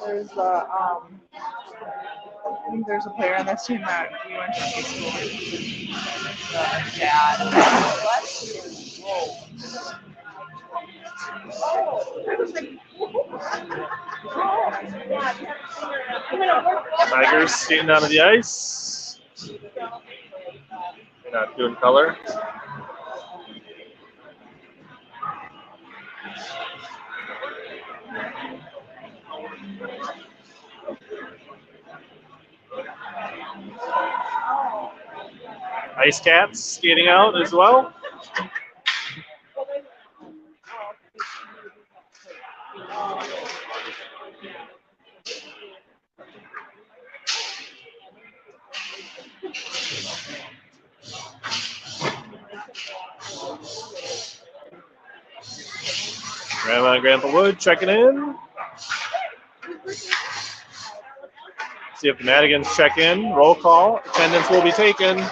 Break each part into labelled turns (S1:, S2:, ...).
S1: There's I think there's a player on this team that we went to high school with. Dad.
S2: Tigers skating down to the ice. They're not doing color. Ice Cats skating out as well. Grandma and Grandpa Wood checking in. See if the Madigans check in. Roll call. Attendance will be taken.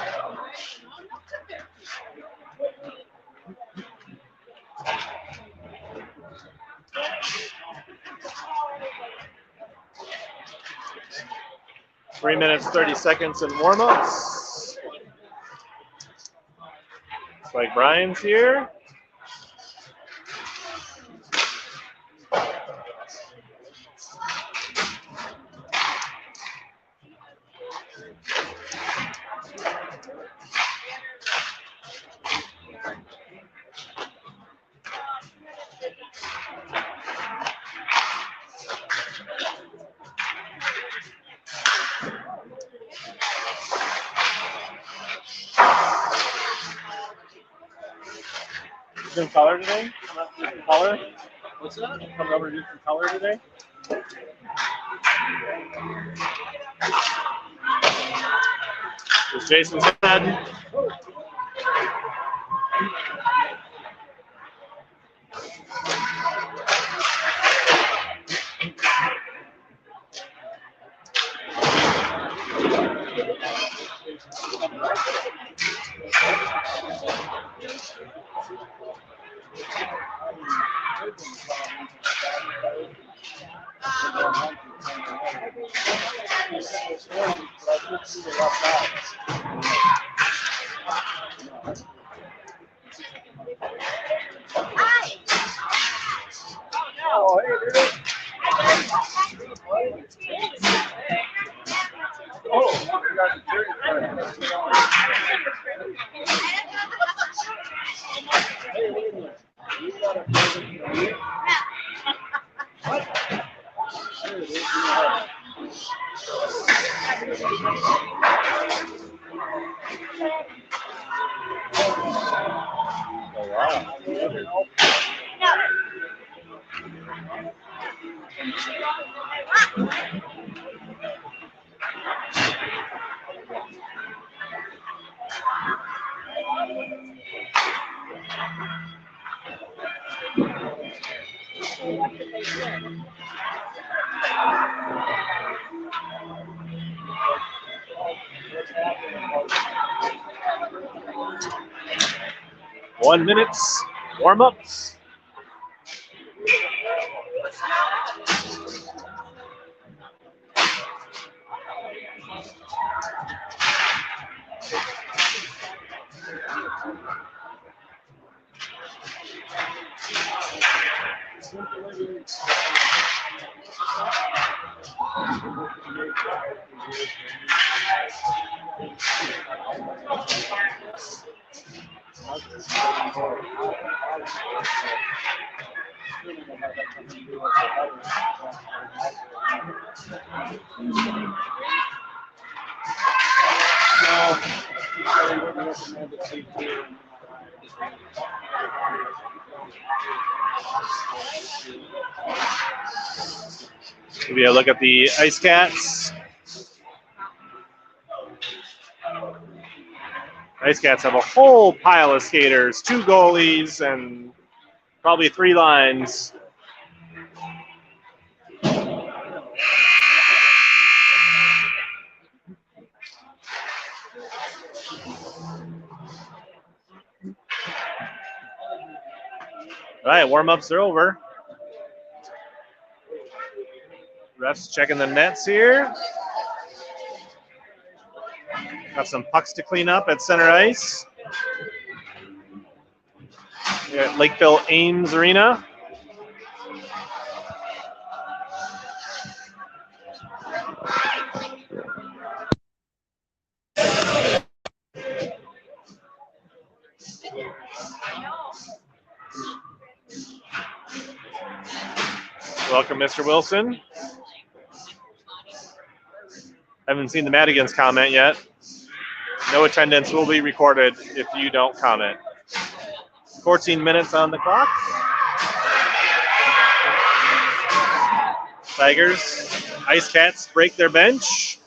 S2: Three minutes, 30 seconds in warm-ups. Looks like Brian's here. Some color today? Come up with some color? What's that? Coming over to do some color today? There's Jason's head. One minute warm-ups. Maybe a look at the Ice Cats. Ice Cats have a whole pile of skaters, 2 goalies, and probably 3 lines. All right, warm-ups are over. Refs checking the nets here. Got some pucks to clean up at center ice. We're at Lakeville Ames Arena. Welcome, Mr. Wilson. Haven't seen the Madigan's comment yet. No attendance will be recorded if you don't comment. 14 minutes on the clock. Tigers, Ice Cats break their bench.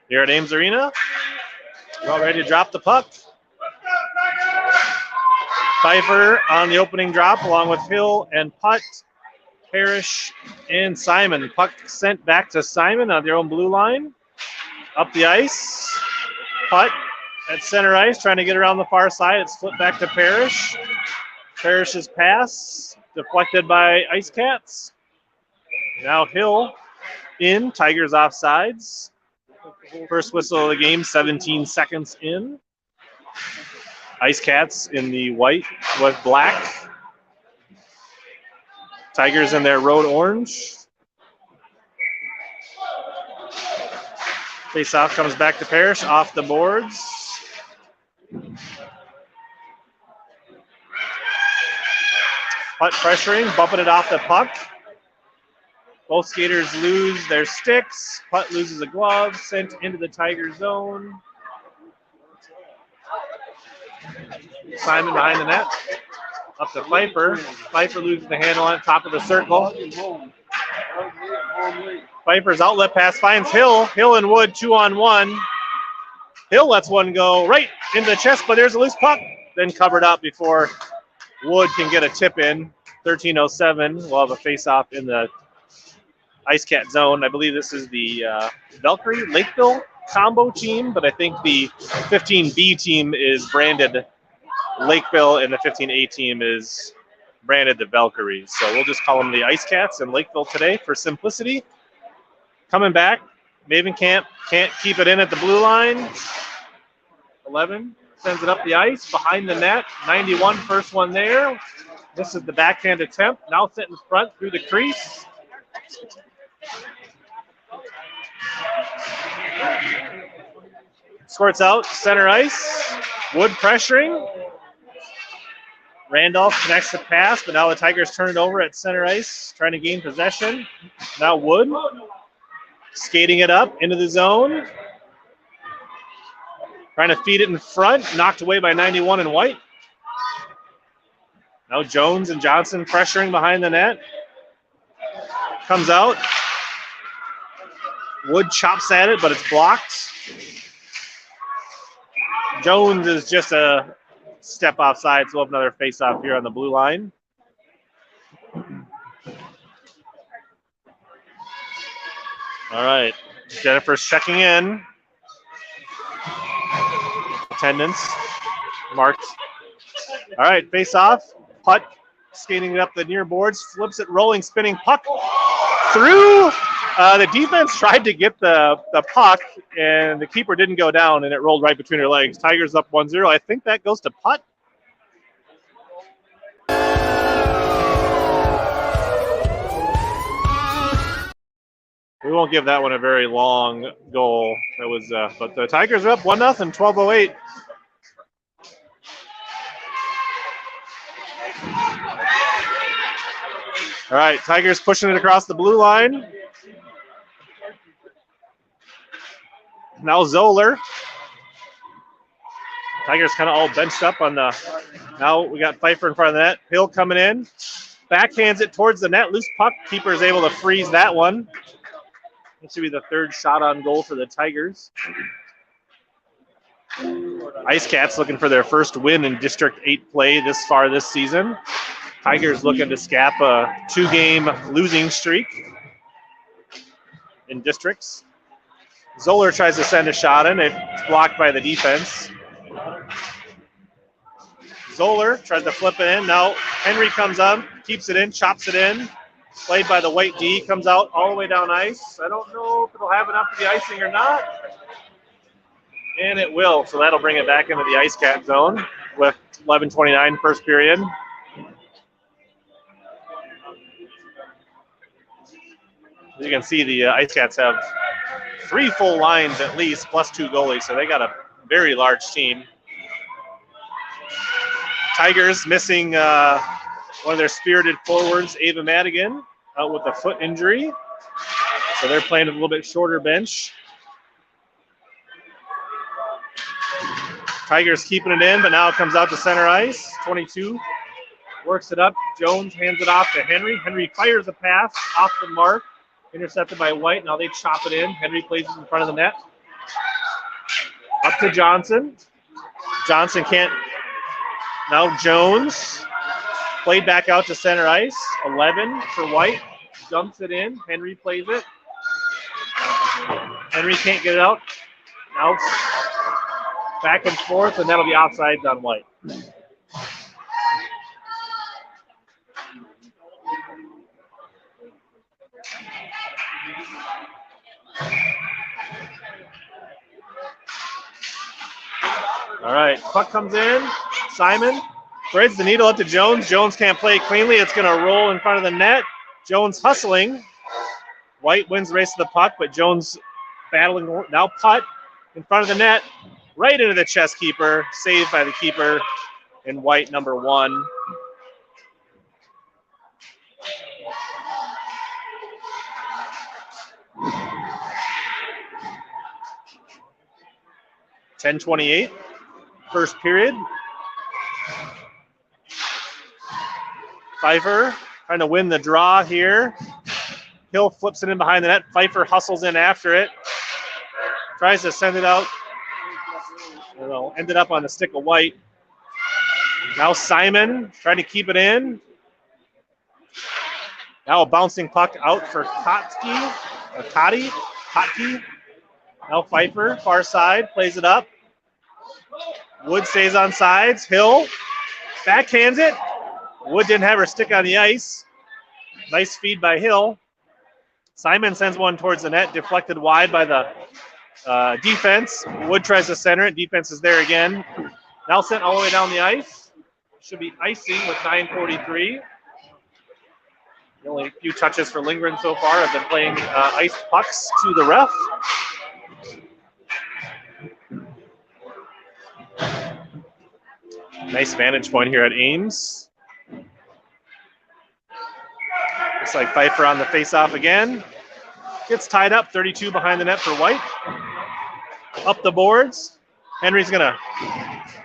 S2: Here at Ames Arena, we're all ready to drop the puck. Pfeiffer on the opening drop along with Hill and Putt, Parrish, and Simon. Puck sent back to Simon on their own blue line. Up the ice. Putt at center ice trying to get around the far side. It's flipped back to Parrish. Parrish's pass deflected by Ice Cats. Now Hill in. Tigers offsides. First whistle of the game, 17 seconds in. Ice Cats in the white with black. Tigers in their road orange. Face-off comes back to Parrish, off the boards. Putt pressuring, bumping it off the puck. Both skaters lose their sticks. Putt loses a glove, sent into the Tiger zone. Simon behind the net. Up to Pfeiffer. Pfeiffer loses the handle on top of the circle. Pfeiffer's outlet pass finds Hill. Hill and Wood 2-on-1. Hill lets one go right into the chest, but there's a loose puck. Then covered up before Wood can get a tip in. 13:07. We'll have a face-off in the Ice Cat zone. I believe this is the Valkyrie Lakeville combo team, but I think the 15B team is branded Lakeville and the 15A team is branded the Valkyries. So we'll just call them the Ice Cats in Lakeville today for simplicity. Coming back, Mavenkamp can't keep it in at the blue line. 11 sends it up the ice behind the net. 91, first one there. This is the backhand attempt. Now sent in front through the crease. Squirts out, center ice. Wood pressuring. Randolph connects the pass, but now the Tigers turn it over at center ice, trying to gain possession. Now Wood skating it up into the zone. Trying to feed it in front, knocked away by 91 in white. Now Jones and Johnson pressuring behind the net. Comes out. Wood chops at it, but it's blocked. Jones is just a step offside, so we'll have another face-off here on the blue line. All right, Jennifer's checking in. Attendance marked. All right, face-off. Putt skating it up the near boards, flips it, rolling, spinning puck through. The defense tried to get the puck, and the keeper didn't go down, and it rolled right between her legs. Tigers up 1-0. I think that goes to Putt. We won't give that one a very long goal. That was, but the Tigers are up 1-0, 12:08. All right, Tigers pushing it across the blue line. Now Zoller. Tigers kind of all benched up on the, now we got Pfeiffer in front of the net. Hill coming in. Backhands it towards the net. Loose puck. Keeper is able to freeze that one. This should be the third shot on goal for the Tigers. Ice Cats looking for their first win in District 8 play this far this season. Tigers looking to scap a 2-game losing streak in districts. Zoller tries to send a shot in. It's blocked by the defense. Zoller tries to flip it in. Now Henry comes up, keeps it in, chops it in. Played by the white D, comes out all the way down ice. I don't know if it'll have enough for the icing or not. And it will, so that'll bring it back into the Ice Cat zone with 11:29 first period. As you can see, the Ice Cats have 3 full lines at least, plus 2 goalies, so they got a very large team. Tigers missing one of their spirited forwards, Ava Madigan, out with a foot injury. So they're playing a little bit shorter bench. Tigers keeping it in, but now it comes out to center ice. 22 works it up. Jones hands it off to Henry. Henry fires a pass off the mark. Intercepted by White. Now they chop it in. Henry places in front of the net. Up to Johnson. Johnson can't. Now Jones. Played back out to center ice. 11 for White. Dumps it in. Henry plays it. Henry can't get it out. Now back and forth, and that'll be offsides on White. All right, puck comes in. Simon threads the needle up to Jones. Jones can't play it cleanly. It's going to roll in front of the net. Jones hustling. White wins the race to the puck, but Jones battling. Now putt in front of the net, right into the chest keeper. Saved by the keeper in White, number 1. .10:28, first period. Pfeiffer trying to win the draw here. Hill flips it in behind the net. Pfeiffer hustles in after it. Tries to send it out. Ended up on the stick of White. Now Simon trying to keep it in. Now a bouncing puck out for Kotke. Now Pfeiffer, far side, plays it up. Wood stays on sides. Hill backhands it. Wood didn't have her stick on the ice. Nice feed by Hill. Simon sends one towards the net, deflected wide by the defense. Wood tries to center it. Defense is there again. Now sent all the way down the ice. Should be icing with 9:43. The only few touches for Lindgren so far have been playing ice pucks to the ref. Nice vantage point here at Ames. Looks like Pfeiffer on the face-off again. Gets tied up, 32 behind the net for White. Up the boards. Henry's going to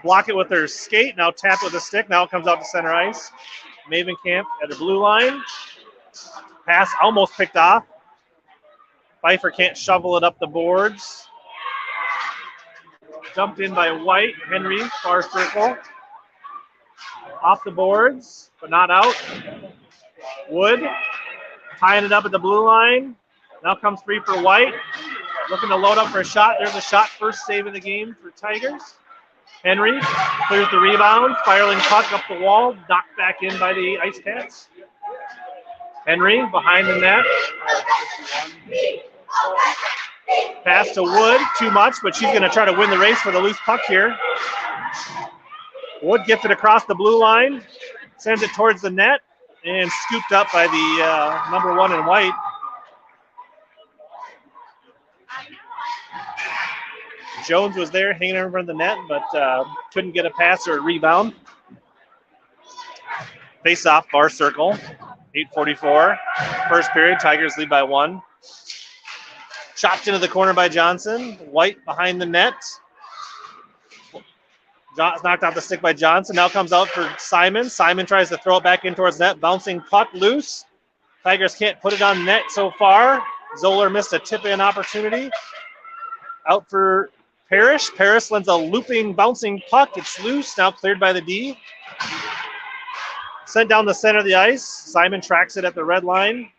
S2: block it with her skate. Now tap with a stick. Now it comes out to center ice. Mavenkamp at the blue line. Pass almost picked off. Pfeiffer can't shovel it up the boards. Dumped in by White. Henry, far circle. Off the boards, but not out. Wood tying it up at the blue line. Now comes free for White. Looking to load up for a shot. There's a shot, first save of the game for Tigers. Henry clears the rebound. Spiraling puck up the wall. Knocked back in by the Ice Cats. Henry behind the net. Pass to Wood, too much, but she's going to try to win the race for the loose puck here. Wood gets it across the blue line, sends it towards the net, and scooped up by the number 1 in White. Jones was there hanging in front of the net, but couldn't get a pass or a rebound. Face-off, bar circle, 8:44. First period, Tigers lead by 1. Chopped into the corner by Johnson. White behind the net. Knocked off the stick by Johnson. Now comes out for Simon. Simon tries to throw it back in towards net. Bouncing puck loose. Tigers can't put it on net so far. Zoller missed a tip-in opportunity. Out for Parrish. Parrish lends a looping, bouncing puck. It's loose. Now cleared by the D. Sent down the center of the ice. Simon tracks it at the red line.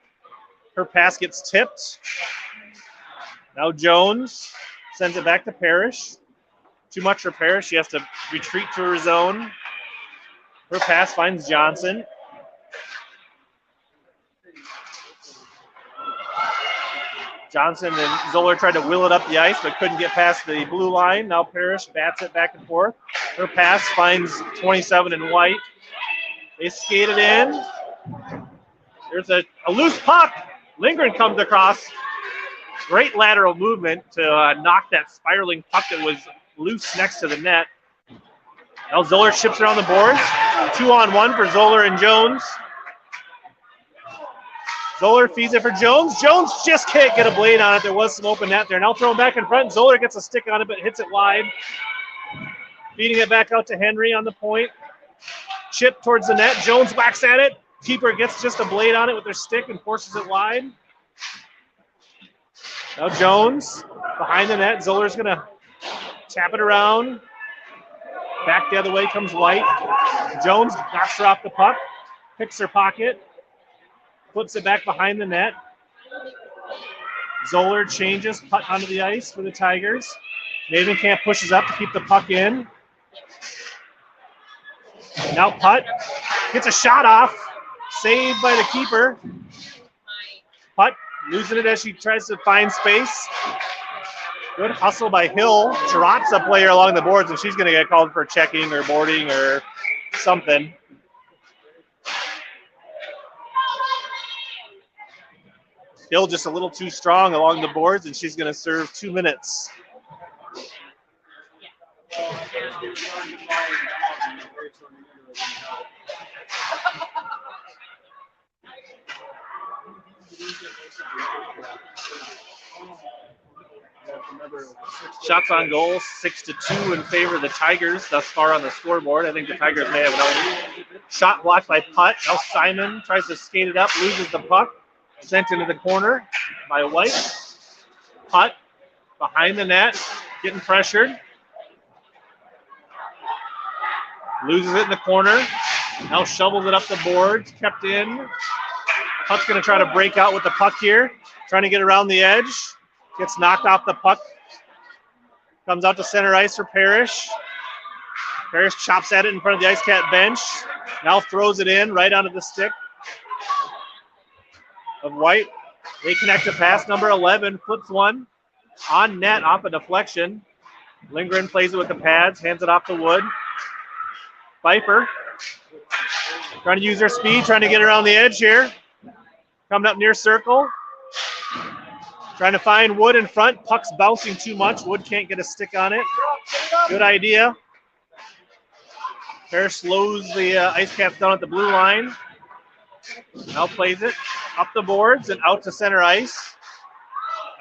S2: Her pass gets tipped. Now Jones sends it back to Parrish. Too much for Parrish. She has to retreat to her zone. Her pass finds Johnson. Johnson and Zoller tried to wheel it up the ice, but couldn't get past the blue line. Now Parrish bats it back and forth. Her pass finds 27 and White. They skate it in. There's a loose puck. Lindgren comes across. Great lateral movement to knock that spiraling puck that was loose next to the net. Now Zoller chips around the boards. 2-on-1 for Zoller and Jones. Zoller feeds it for Jones. Jones just can't get a blade on it. There was some open net there. Now thrown back in front. Zoller gets a stick on it, but hits it wide. Feeding it back out to Henry on the point. Chip towards the net. Jones whacks at it. Keeper gets just a blade on it with their stick and forces it wide. Now Jones behind the net. Zoller's going to tap it around. Back the other way comes White. Jones knocks her off the puck. Picks her pocket. Flips it back behind the net. Zoller changes, putt onto the ice for the Tigers. Mavenkamp pushes up to keep the puck in. Now putt. Gets a shot off. Saved by the keeper. Putt losing it as she tries to find space. Good hustle by Hill. Drops a player along the boards, and she's going to get called for checking or boarding or something. Hill just a little too strong along the boards, and she's going to serve 2 minutes. Shots on goal, 6-2 in favor of the Tigers thus far on the scoreboard. I think the Tigers may have an shot blocked by Putt. Now Simon tries to skate it up, loses the puck. Sent into the corner by White. Putt behind the net, getting pressured. Loses it in the corner. Now shovels it up the boards, kept in. Putt's going to try to break out with the puck here. Trying to get around the edge. Gets knocked off the puck. Comes out to center ice for Parrish. Parrish chops at it in front of the Ice Cat bench. Now throws it in right onto the stick of White. They connect a pass. Number 11 flips one on net off a deflection. Lindgren plays it with the pads, hands it off to Wood. Pfeiffer trying to use their speed, trying to get around the edge here. Coming up near circle. Trying to find Wood in front. Puck's bouncing too much. Wood can't get a stick on it. Good idea. Parrish slows the Ice Cats down at the blue line. Now plays it up the boards and out to center ice.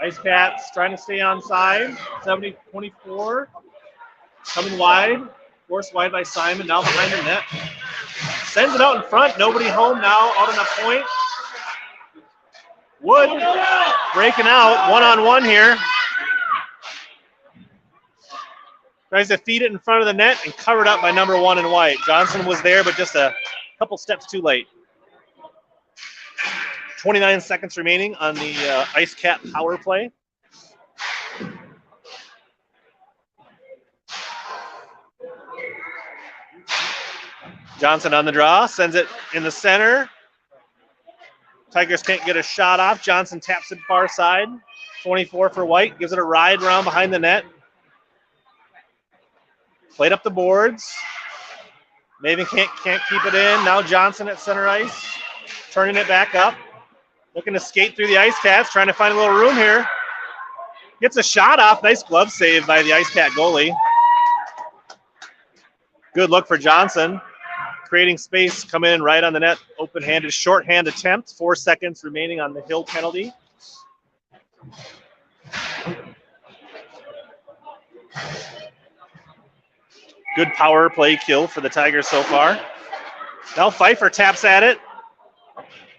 S2: Ice Cats trying to stay on side. 70-24. Coming wide. Forced wide by Simon. Now behind the net. Sends it out in front. Nobody home now. Out on a point. Wood breaking out. One-on-one here. Tries to feed it in front of the net and covered up by number 1 in White. Johnson was there, but just a couple steps too late. 29 seconds remaining on the Ice Cat power play. Johnson on the draw, sends it in the center. Tigers can't get a shot off. Johnson taps it far side. 24 for White, gives it a ride around behind the net. Played up the boards. Maven can't keep it in. Now Johnson at center ice, turning it back up. Looking to skate through the Ice Cats, trying to find a little room here. Gets a shot off. Nice glove save by the Ice Cat goalie. Good look for Johnson. Creating space, come in right on the net. Open-handed, shorthand attempt. 4 seconds remaining on the Hill penalty. Good power play kill for the Tigers so far. Now Pfeiffer taps at it.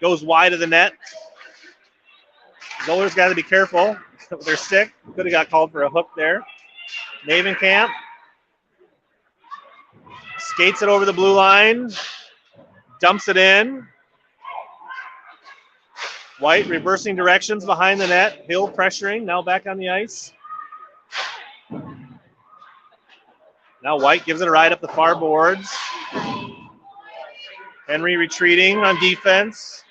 S2: Goes wide of the net. Zoller's got to be careful with their stick. Could have got called for a hook there. Mavenkamp skates it over the blue line. Dumps it in. White reversing directions behind the net. Hill pressuring. Now back on the ice. Now White gives it a ride up the far boards. Henry retreating on defense.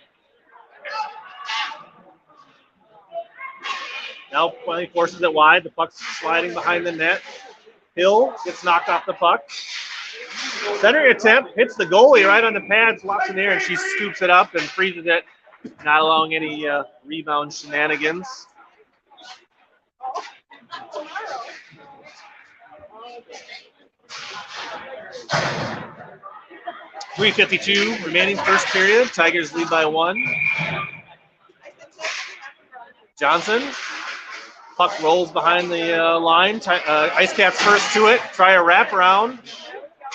S2: Now finally forces it wide. The puck's sliding behind the net. Hill gets knocked off the puck. Center attempt, hits the goalie right on the pads, flops in the air, and she scoops it up and freezes it, not allowing any rebound shenanigans. .352 remaining first period. Tigers lead by 1. Johnson. Puck rolls behind the line. Ice Cats first to it. Try a wraparound.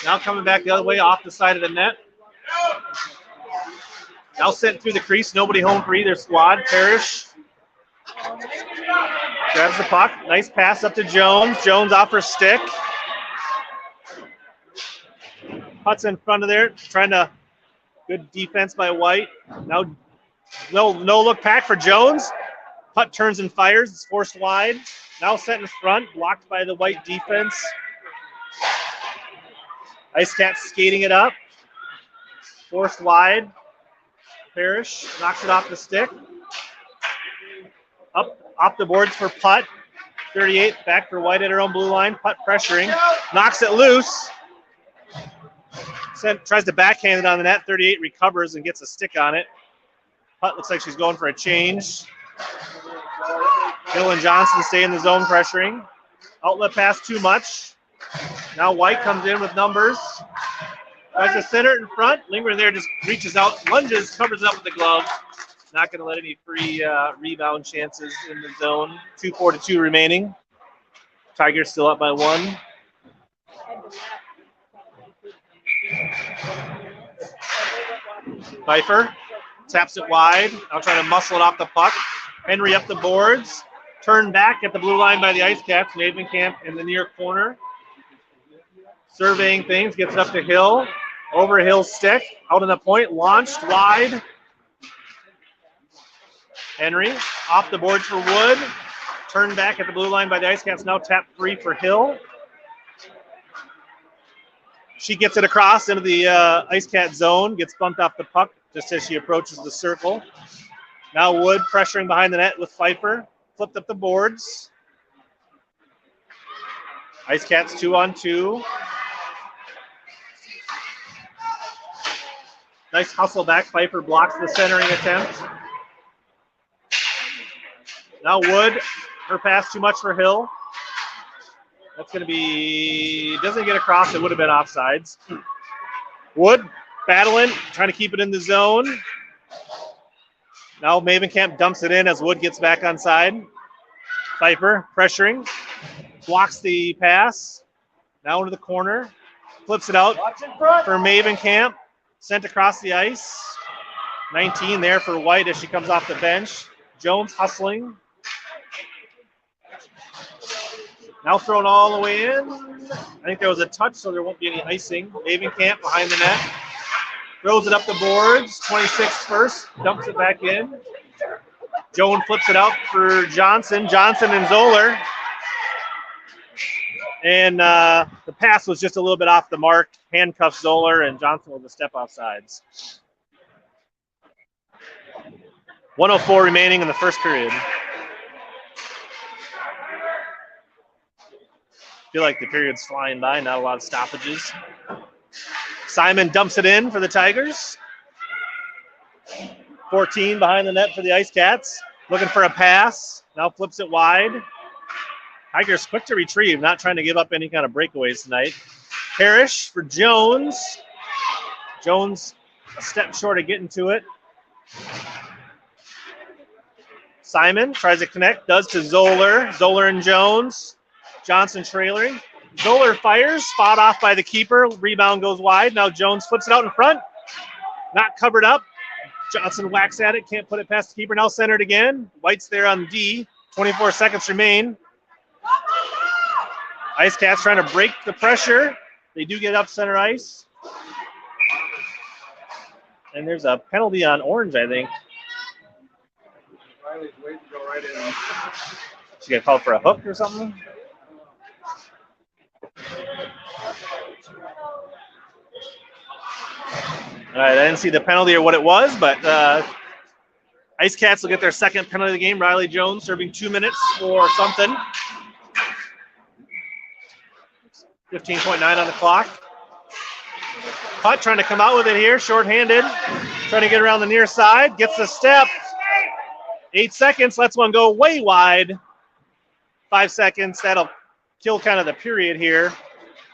S2: Now coming back the other way off the side of the net. Now sent through the crease. Nobody home for either squad. Parrish grabs the puck. Nice pass up to Jones. Jones off her stick. Putt's in front of there. Trying to. Good defense by White. Now no look pack for Jones. Putt turns and fires. It's forced wide. Now set in front. Blocked by the White defense. Ice Cats skating it up. Forced wide. Parrish knocks it off the stick. Up off the boards for Putt. 38 back for White at her own blue line. Putt pressuring. Knocks it loose. Tries to backhand it on the net. 38 recovers and gets a stick on it. Putt looks like she's going for a change. Hill and Johnson stay in the zone pressuring. Outlet pass too much. Now White comes in with numbers. Tries to center it in front. Lingering there, just reaches out, lunges, covers it up with the glove. Not going to let any free rebound chances in the zone. 2:42 remaining. Tigers still up by 1. Pfeiffer taps it wide. Now trying to muscle it off the puck. Henry up the boards. Turned back at the blue line by the Ice Cats. Mavenkamp in the near corner. Surveying things. Gets it up to Hill. Over Hill's stick. Out on the point. Launched wide. Henry off the boards for Wood. Turned back at the blue line by the Ice Cats. Now tap free for Hill. She gets it across into the Ice Cat zone. Gets bumped off the puck just as she approaches the circle. Now Wood pressuring behind the net with Pfeiffer. Flipped up the boards. Ice Cats 2-on-2. Nice hustle back. Pfeiffer blocks the centering attempt. Now Wood. Her pass too much for Hill. That's going to be, doesn't get across. It would have been offsides. Wood battling, trying to keep it in the zone. Now Mavenkamp dumps it in as Wood gets back on side. Pfeiffer pressuring, blocks the pass. Now into the corner, flips it out for Mavenkamp. Sent across the ice. 19 there for White as she comes off the bench. Jones hustling. Now thrown all the way in. I think there was a touch, so there won't be any icing. Mavenkamp behind the net. Throws it up the boards. 26 first. Dumps it back in. Jones flips it out for Johnson. Johnson and Zoller. And the pass was just a little bit off the mark. Handcuffs Zoller, and Johnson with a step off sides. 1:04 remaining in the first period. Feel like the period's flying by, not a lot of stoppages. Simon dumps it in for the Tigers. 14 behind the net for the Ice Cats. Looking for a pass. Now flips it wide. Tigers quick to retrieve, not trying to give up any kind of breakaways tonight. Parrish for Jones. Jones a step short of getting to it. Simon tries to connect, does to Zoller. Zoller and Jones. Johnson trailering. Zoller fires, fought off by the keeper. Rebound goes wide. Now Jones flips it out in front. Not covered up. Johnson whacks at it, can't put it past the keeper. Now centered again. White's there on D. 24 seconds remain. Ice Cats trying to break the pressure. They do get up center ice. And there's a penalty on Orange, I think.
S3: Riley's waiting to go right in.
S2: She got called for a hook or something? All right, I didn't see the penalty or what it was, but Ice Cats will get their second penalty of the game. Riley Jones serving 2 minutes for something. 15.9 on the clock. Putt trying to come out with it here, shorthanded. Trying to get around the near side. Gets the step. 8 seconds. Lets one go way wide. 5 seconds. That'll kill kind of the period here.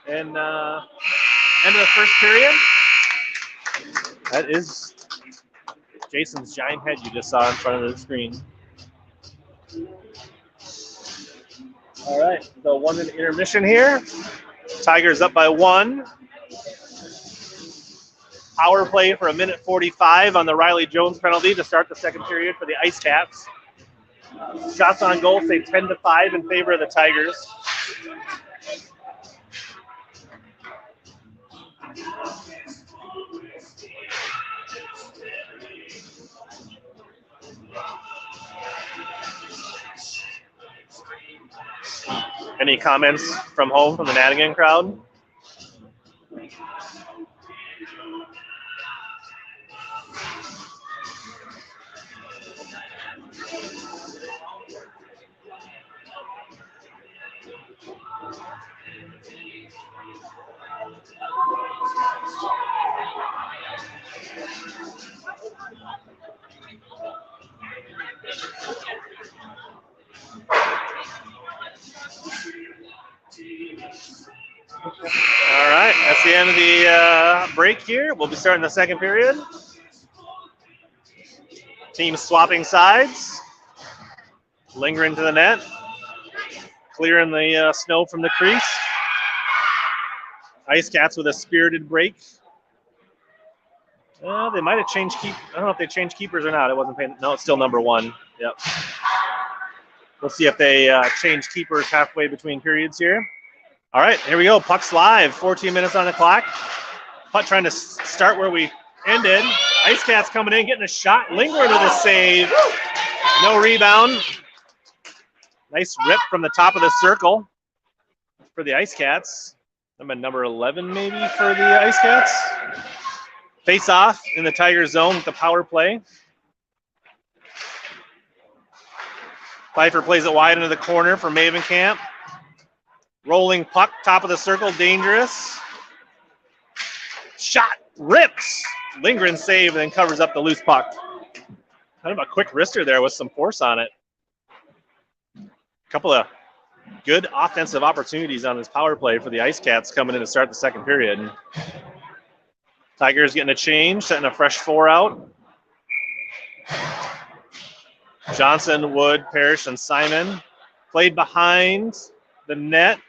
S2: And end of the first period. That is Jason's giant head you just saw in front of the screen. All right, so 1 minute intermission here. Tigers up by 1. Power play for 1:45 on the Riley Jones penalty to start the second period for the Ice Cats. Shots on goal say 10-5 in favor of the Tigers. Any comments from home from the Natigan crowd? All right, that's the end of the break here. We'll be starting the second period. Teams swapping sides. Lingering to the net. Clearing the snow from the crease. Ice Cats with a spirited break. They might have changed I don't know if they changed keepers or not. It wasn't paying. No, it's still number 1. Yep. We'll see if they change keepers halfway between periods here. All right, here we go. Puck's live. 14 minutes on the clock. Puck trying to start where we ended. Ice Cats coming in, getting a shot. Lingering with a save. No rebound. Nice rip from the top of the circle for the Ice Cats. I'm at number 11 maybe for the Ice Cats. Face off in the Tiger zone with the power play. Pfeiffer plays it wide into the corner for Mavenkamp. Rolling puck, top of the circle, dangerous. Shot, rips. Lindgren save and then covers up the loose puck. Kind of a quick wrister there with some force on it. A couple of good offensive opportunities on this power play for the Ice Cats coming in to start the second period. Tigers getting a change, setting a fresh 4 out. Johnson, Wood, Parrish, and Simon played behind the net.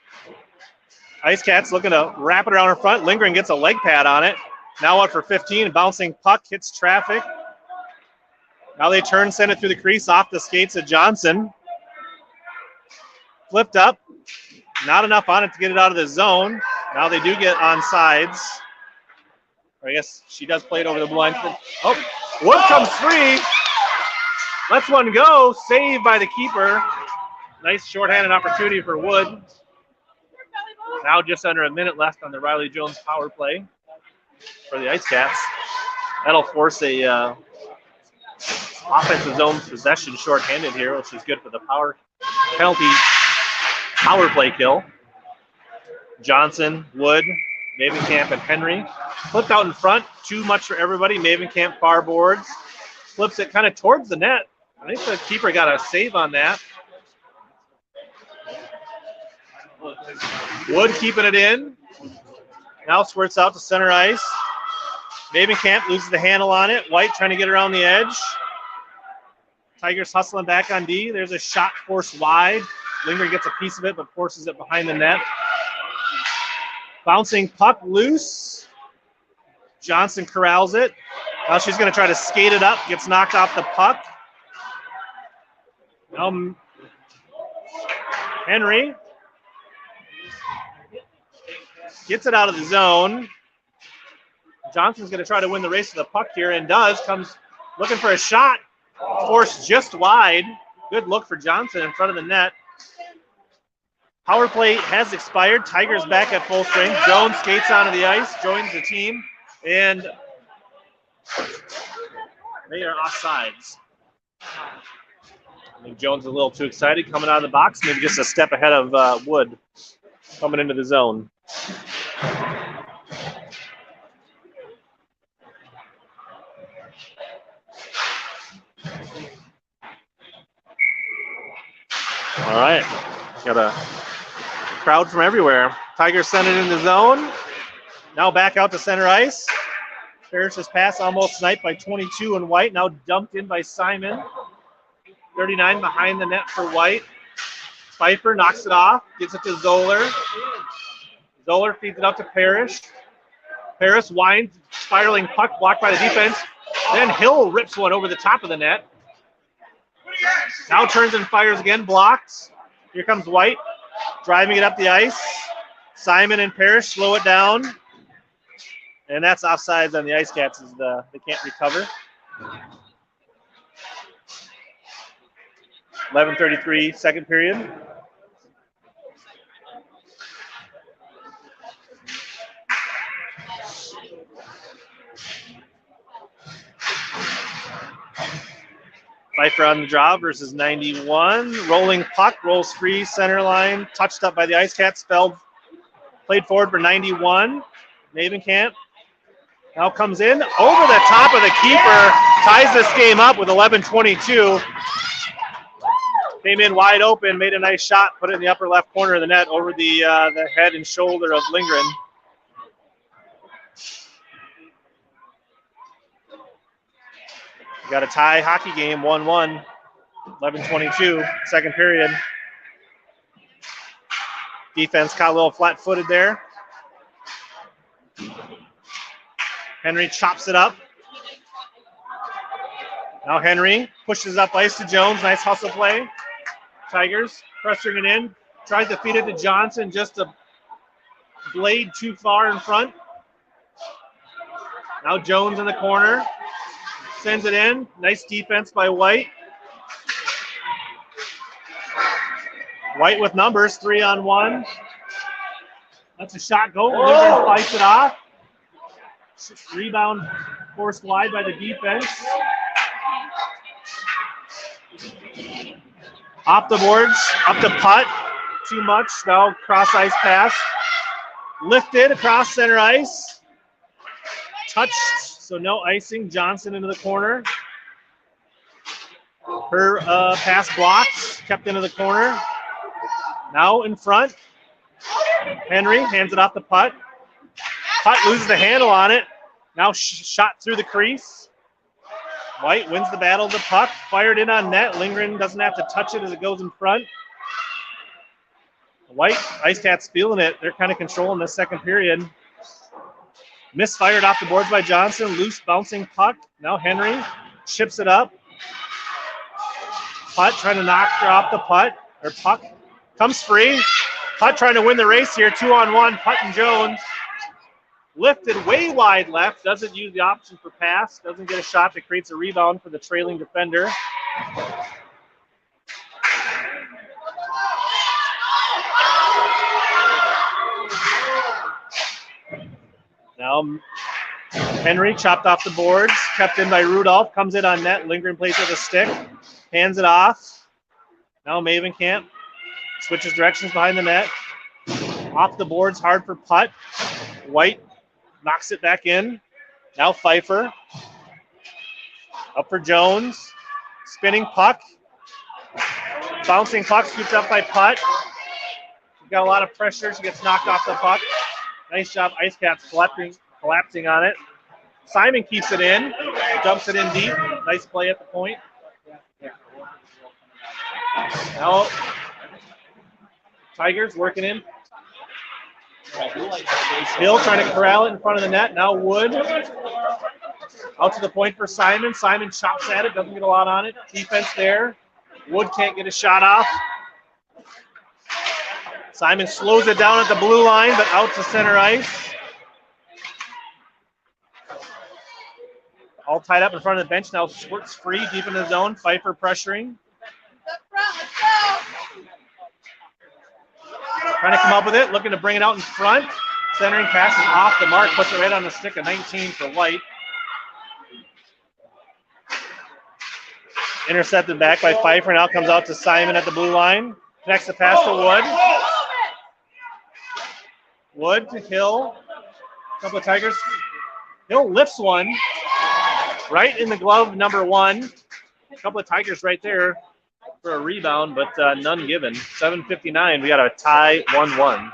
S2: Ice Cats looking to wrap it around in front. Lindgren gets a leg pad on it. Now out for 15. Bouncing puck hits traffic. Now they turn, send it through the crease off the skates of Johnson. Flipped up. Not enough on it to get it out of the zone. Now they do get on sides. Or I guess she does play it over the blue line. Oh, Wood comes free. Lets one go. Saved by the keeper. Nice shorthanded opportunity for Wood. Now just under a minute left on the Riley Jones power play for the Ice Cats. That'll force a offensive zone possession shorthanded here, which is good for the penalty power play kill. Johnson, Wood, Mavenkamp, and Henry. Flipped out in front. Too much for everybody. Mavenkamp far boards. Flips it kind of towards the net. I think the keeper got a save on that. Wood keeping it in. Now squirts out to center ice. Mavenkamp loses the handle on it. White trying to get around the edge. Tigers hustling back on D. There's a shot forced wide. Lindgren gets a piece of it, but forces it behind the net. Bouncing puck loose. Johnson corrals it. Now she's going to try to skate it up. Gets knocked off the puck. Henry gets it out of the zone. Johnson's going to try to win the race to the puck here and does. Comes looking for a shot. Forced just wide. Good look for Johnson in front of the net. Power play has expired. Tigers back at full strength. Jones skates onto the ice, joins the team, and They are offsides. I think Jones is a little too excited coming out of the box, maybe just a step ahead of Wood coming into the zone. All right, got a crowd from everywhere. Tigers send it in the zone. Now back out to center ice. Parrish's pass almost sniped by 22 and White. Now dumped in by Simon. 39 behind the net for White. Pfeiffer knocks it off, gets it to Zoller. Zoller feeds it up to Parrish. Parrish winds, spiraling puck blocked by the defense. Then Hill rips one over the top of the net. Now turns and fires again, blocked. Here comes White, driving it up the ice. Simon and Parrish slow it down. And that's offsides on the Ice Cats. They can't recover. 11:33, second period. Pfeiffer on the draw versus 91. Rolling puck, rolls free, center line. Touched up by the Ice Cats. Played forward for 91. Mavenkamp now comes in over the top of the keeper. Ties this game up with 11:22. Came in wide open, made a nice shot, put it in the upper left corner of the net over the head and shoulder of Lindgren. We got a tie hockey game, 1-1, 11:22, second period. Defense caught a little flat-footed there. Henry chops it up. Now Henry pushes up ice to Jones. Nice hustle play. Tigers pressuring it in. Tries to feed it to Johnson. Just a blade too far in front. Now Jones in the corner. Sends it in. Nice defense by White. White with numbers, 3-on-1. That's a shot goal. Lindgren fights it off. Rebound forced wide by the defense. Off the boards, up to putt. Too much. Now cross ice pass. Lifted across center ice. Touched, so no icing. Johnson into the corner. Her pass blocked, kept into the corner. Now in front. Henry hands it off the putt. Putt loses the handle on it. Now shot through the crease. White wins the battle of the puck. Fired in on net. Lindgren doesn't have to touch it as it goes in front. White, Ice Cats feeling it. They're kind of controlling this second period. Misfired off the boards by Johnson. Loose bouncing puck. Now Henry chips it up. Putt trying to knock her off the putt. Or puck comes free. Putt trying to win the race here. 2-on-1. Putt and Jones. Lifted way wide left. Doesn't use the option for pass. Doesn't get a shot that creates a rebound for the trailing defender. Now Henry chopped off the boards. Kept in by Rudolph. Comes in on net. Lindgren plays with a stick. Hands it off. Now Mavenkamp switches directions behind the net. Off the boards. Hard for putt. White knocks it back in. Now Pfeiffer. Up for Jones. Spinning puck. Bouncing puck scoops up by Putt. She's got a lot of pressure. She gets knocked off the puck. Nice job. Ice Cats collapsing on it. Simon keeps it in. Dumps it in deep. Nice play at the point. Now Tigers working in. Hill trying to corral it in front of the net. Now Wood. Out to the point for Simon. Simon chops at it. Doesn't get a lot on it. Defense there. Wood can't get a shot off. Simon slows it down at the blue line, but out to center ice. All tied up in front of the bench. Now squirts free deep in the zone. Pfeiffer pressuring. Trying to come up with it, looking to bring it out in front. Centering passes off the mark, puts it right on the stick of 19 for White. Intercepted back by Pfeiffer. Now comes out to Simon at the blue line. Connects the pass to Wood. Wood to Hill. A couple of Tigers. Hill lifts one. Right in the glove, number 1. A couple of Tigers right there for a rebound, but none given. 7:59. We got a tie 1-1.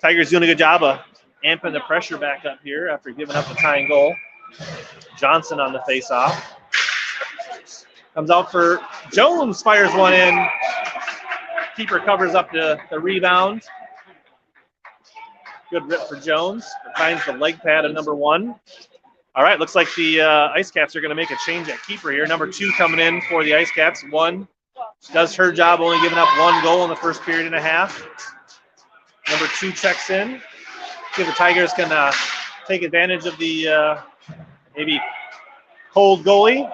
S2: Tigers doing a good job of amping the pressure back up here after giving up the tying goal. Johnson on the faceoff. Comes out for Jones, fires one in. Keeper covers up the rebound. Good rip for Jones. Finds the leg pad of number 1. All right, looks like the Ice Caps are going to make a change at keeper here. Number 2 coming in for the Ice Caps. 1 does her job, only giving up 1 goal in the first period and a half. Number 2 checks in. See if the Tigers can take advantage of the maybe cold goalie.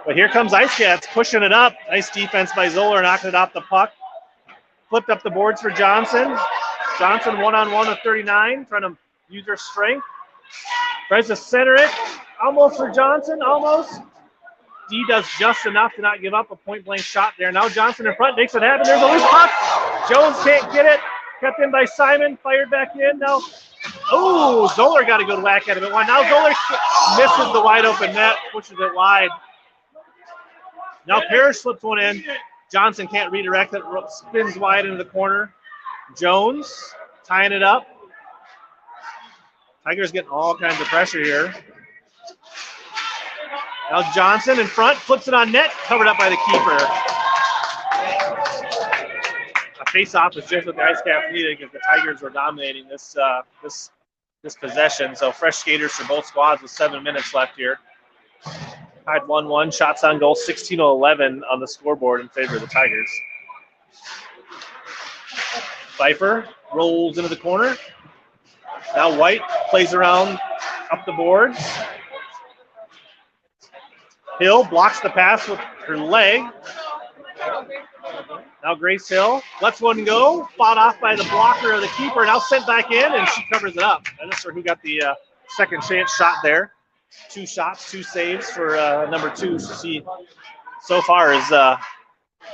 S2: But here comes Ice Caps pushing it up. Nice defense by Zoller, knocking it off the puck. Flipped up the boards for Johnson. Johnson one-on-one with 39, trying to use her strength. Tries to center it. Almost for Johnson, almost. D does just enough to not give up a point-blank shot there. Now Johnson in front, makes it happen. There's a loose puck. Jones can't get it. Kept in by Simon, fired back in. Now, oh, Zoller got a good whack at it. Now Zoller misses the wide-open net, pushes it wide. Now Parrish slips one in. Johnson can't redirect it, spins wide into the corner. Jones tying it up. Tigers getting all kinds of pressure here. Now Johnson in front, flips it on net, covered up by the keeper. A face-off is just what the Ice Caps needed because the Tigers were dominating this possession. So fresh skaters for both squads with 7 minutes left here. Tied 1-1, shots on goal, 16-11 on the scoreboard in favor of the Tigers. Pfeiffer rolls into the corner. Now White plays around up the boards. Hill blocks the pass with her leg. Now Grace Hill lets one go, fought off by the blocker of the keeper, now sent back in, and she covers it up. I'm not sure who got the second chance shot there. 2 shots, 2 saves for number 2. She so far is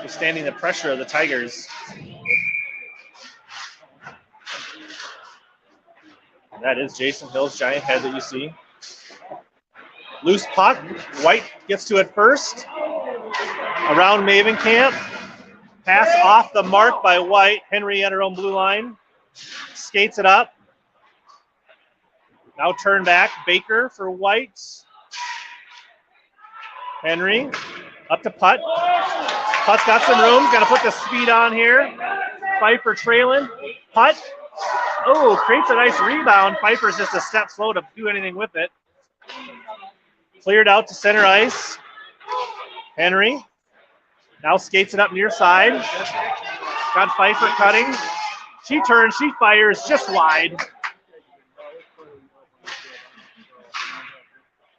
S2: withstanding the pressure of the Tigers. That is Jason Hill's giant head that you see. Loose puck. White gets to it first. Around Maven Camp. Pass off the mark by White. Henry at her own blue line. Skates it up. Now turn back. Baker for White. Henry up to Putt. Putt's got some room. Got to put the speed on here. Pfeiffer trailing. Putt. Oh, creates a nice rebound. Pfeiffer's just a step slow to do anything with it. Cleared out to center ice. Henry now skates it up near side. Got Pfeiffer cutting. She turns, she fires just wide.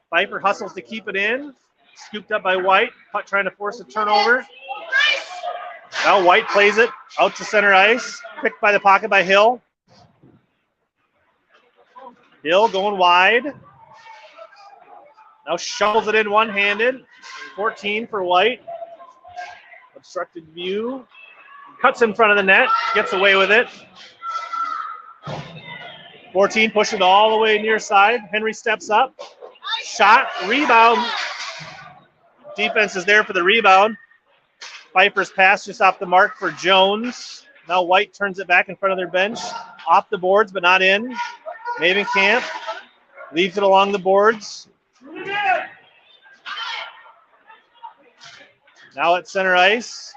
S2: Pfeiffer hustles to keep it in. Scooped up by White. Putt trying to force a turnover. Now White plays it out to center ice. Picked by the pocket by Hill. Hill going wide. Now shovels it in one-handed. 14 for White. Obstructed view. Cuts in front of the net. Gets away with it. 14 pushing all the way near side. Henry steps up. Shot. Rebound. Defense is there for the rebound. Pfeiffer's pass just off the mark for Jones. Now White turns it back in front of their bench. Off the boards, but not in. Maven Camp leaves it along the boards. Now at center ice.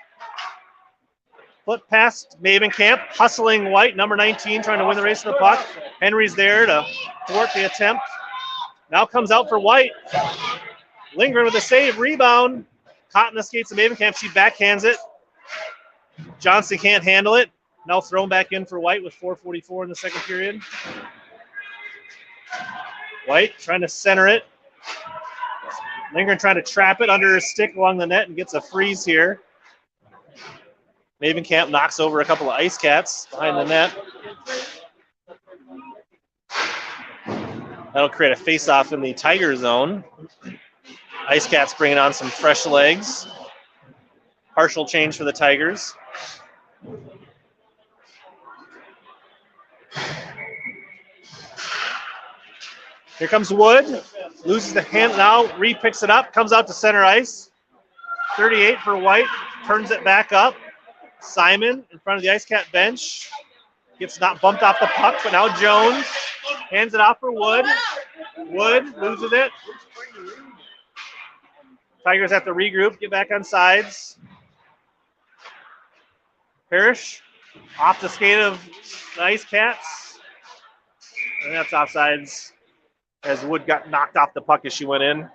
S2: Flip past Maven Camp, hustling White, number 19, trying to win the race to the puck. Henry's there to thwart the attempt. Now comes out for White. Lingering with a save, rebound. Caught in the skates of Maven Camp. She backhands it. Johnson can't handle it. Now thrown back in for White with 4:44 in the second period. White trying to center it. Lingren trying to trap it under her stick along the net and gets a freeze here. Maven Camp knocks over a couple of Ice Cats behind the net. That'll create a face-off in the Tiger zone. Ice Cats bringing on some fresh legs. Partial change for the Tigers. Here comes Wood. Loses the hand now. Reed picks it up. Comes out to center ice. 38 for White. Turns it back up. Simon in front of the Ice Cat bench. Gets not bumped off the puck, but now Jones hands it off for Wood. Wood loses it. Tigers have to regroup, get back on sides. Parrish off the skate of the Ice Cats. And that's offsides as Wood got knocked off the puck as she went in.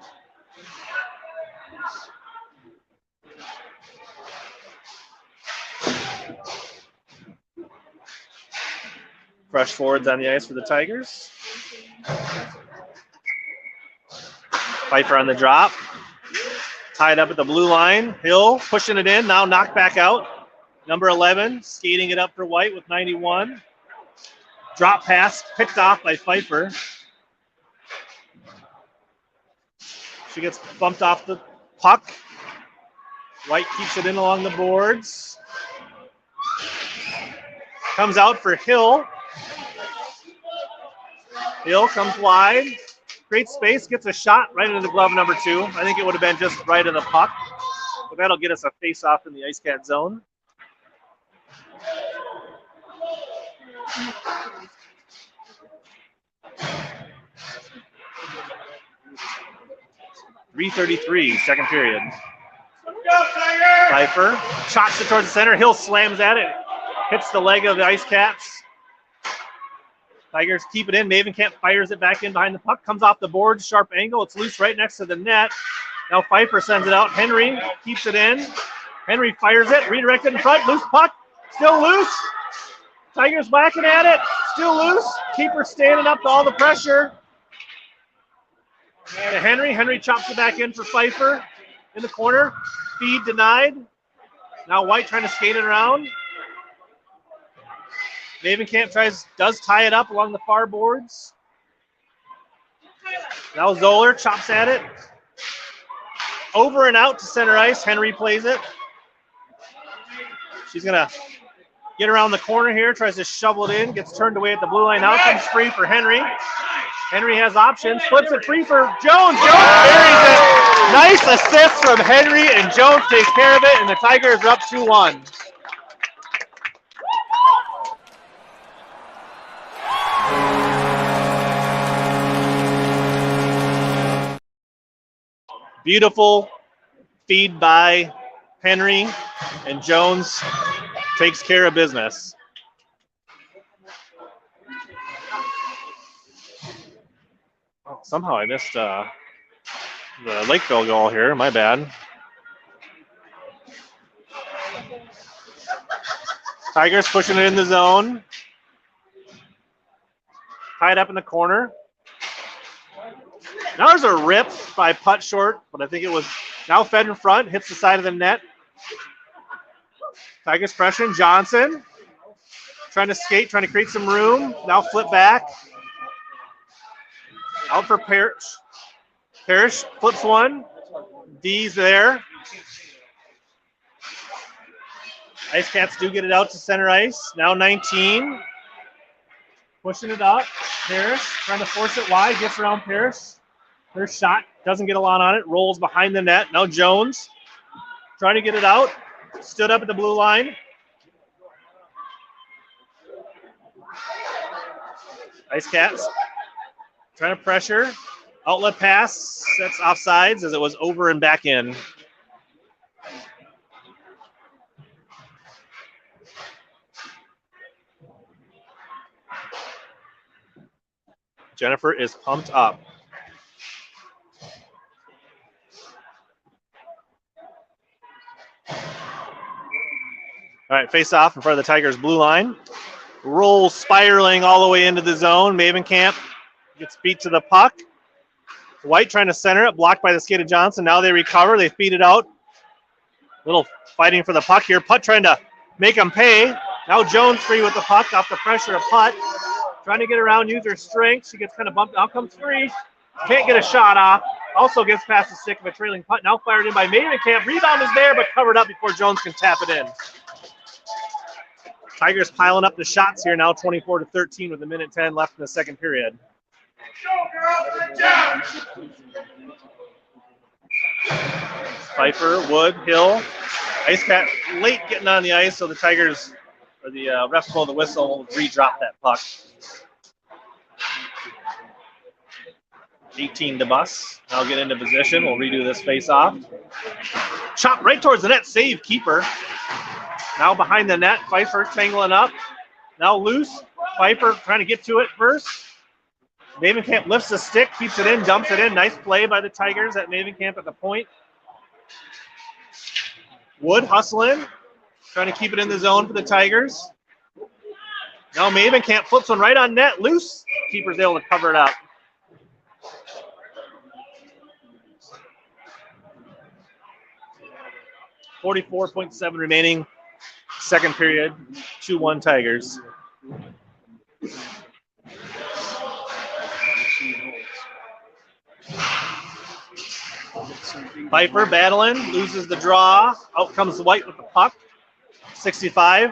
S2: Fresh forwards on the ice for the Tigers. Pfeiffer on the drop. Tied up at the blue line. Hill pushing it in, now knocked back out. Number 11 skating it up for White with 91. Drop pass picked off by Pfeiffer. She gets bumped off the puck. White keeps it in along the boards. Comes out for Hill. Hill comes wide. Great space, gets a shot right into the glove number 2. I think it would have been just right of the puck. But that'll get us a face-off in the Ice Cat zone. .333, second period. Pfeiffer shots it towards the center. Hill slams at it. Hits the leg of the Ice Cats. Tigers keep it in. Mavenkamp fires it back in behind the puck. Comes off the board. Sharp angle. It's loose right next to the net. Now Pfeiffer sends it out. Henry keeps it in. Henry fires it. Redirected in front. Loose puck. Still loose. Tigers whacking at it. Still loose. Keeper standing up to all the pressure. To Henry. Henry chops it back in for Pfeiffer. In the corner. Feed denied. Now White trying to skate it around. Mavenkamp does tie it up along the far boards. Now Zoller chops at it. Over and out to center ice. Henry plays it. She's going to get around the corner here. Tries to shovel it in. Gets turned away at the blue line. Now comes free for Henry. Henry has options. Flips it free for Jones. Jones buries it. Nice assist from Henry, and Jones takes care of it, and the Tigers are up 2-1. Beautiful feed by Henry, and Jones takes care of business. Oh, somehow I missed the Lakeville goal here. My bad. Tigers pushing it in the zone. Tied up in the corner. Now there's a rip by putt short, but I think it was now fed in front, hits the side of the net. Tigers pressuring Johnson. Trying to skate, trying to create some room. Now flip back. Out for Parrish. Parrish flips one. D's there. Ice Cats do get it out to center ice. Now 19. Pushing it up. Parrish trying to force it wide. Gets around Parrish. Her shot doesn't get a lot on it. Rolls behind the net. Now Jones trying to get it out. Stood up at the blue line. Ice Cats trying to pressure. Outlet pass. That's offsides as it was over and back in. Jennifer is pumped up. All right, face off in front of the Tigers' blue line. Rolls spiraling all the way into the zone. Mavenkamp gets beat to the puck. White trying to center it, blocked by the skate of Johnson. Now they recover, they feed it out. Little fighting for the puck here. Putt trying to make them pay. Now Jones free with the puck off the pressure of Putt. Trying to get around, use her strength. She gets kind of bumped. Out comes free. Can't get a shot off. also gets past the stick of a trailing putt. Now fired in by Mavenkamp. Rebound is there, but covered up before Jones can tap it in. Tigers piling up the shots here now, 24-13 with 1:10 left in the second period. Pfeiffer, Wood, Hill. Ice Cat late getting on the ice, so the Tigers, or the refs blow the whistle, will re-drop that puck. 18 to Bus. Now get into position. We'll redo this face-off. Chop right towards the net. Save keeper. Now behind the net. Pfeiffer tangling up. Now loose. Pfeiffer trying to get to it first. Mavenkamp lifts the stick, keeps it in, dumps it in. Nice play by the Tigers at Mavenkamp at the point. Wood hustling. Trying to keep it in the zone for the Tigers. Now Mavenkamp flips one right on net. Loose. Keeper's able to cover it up. .7 remaining, second period, 2-1 Tigers. Pfeiffer battling, loses the draw. Out comes White with the puck. 65,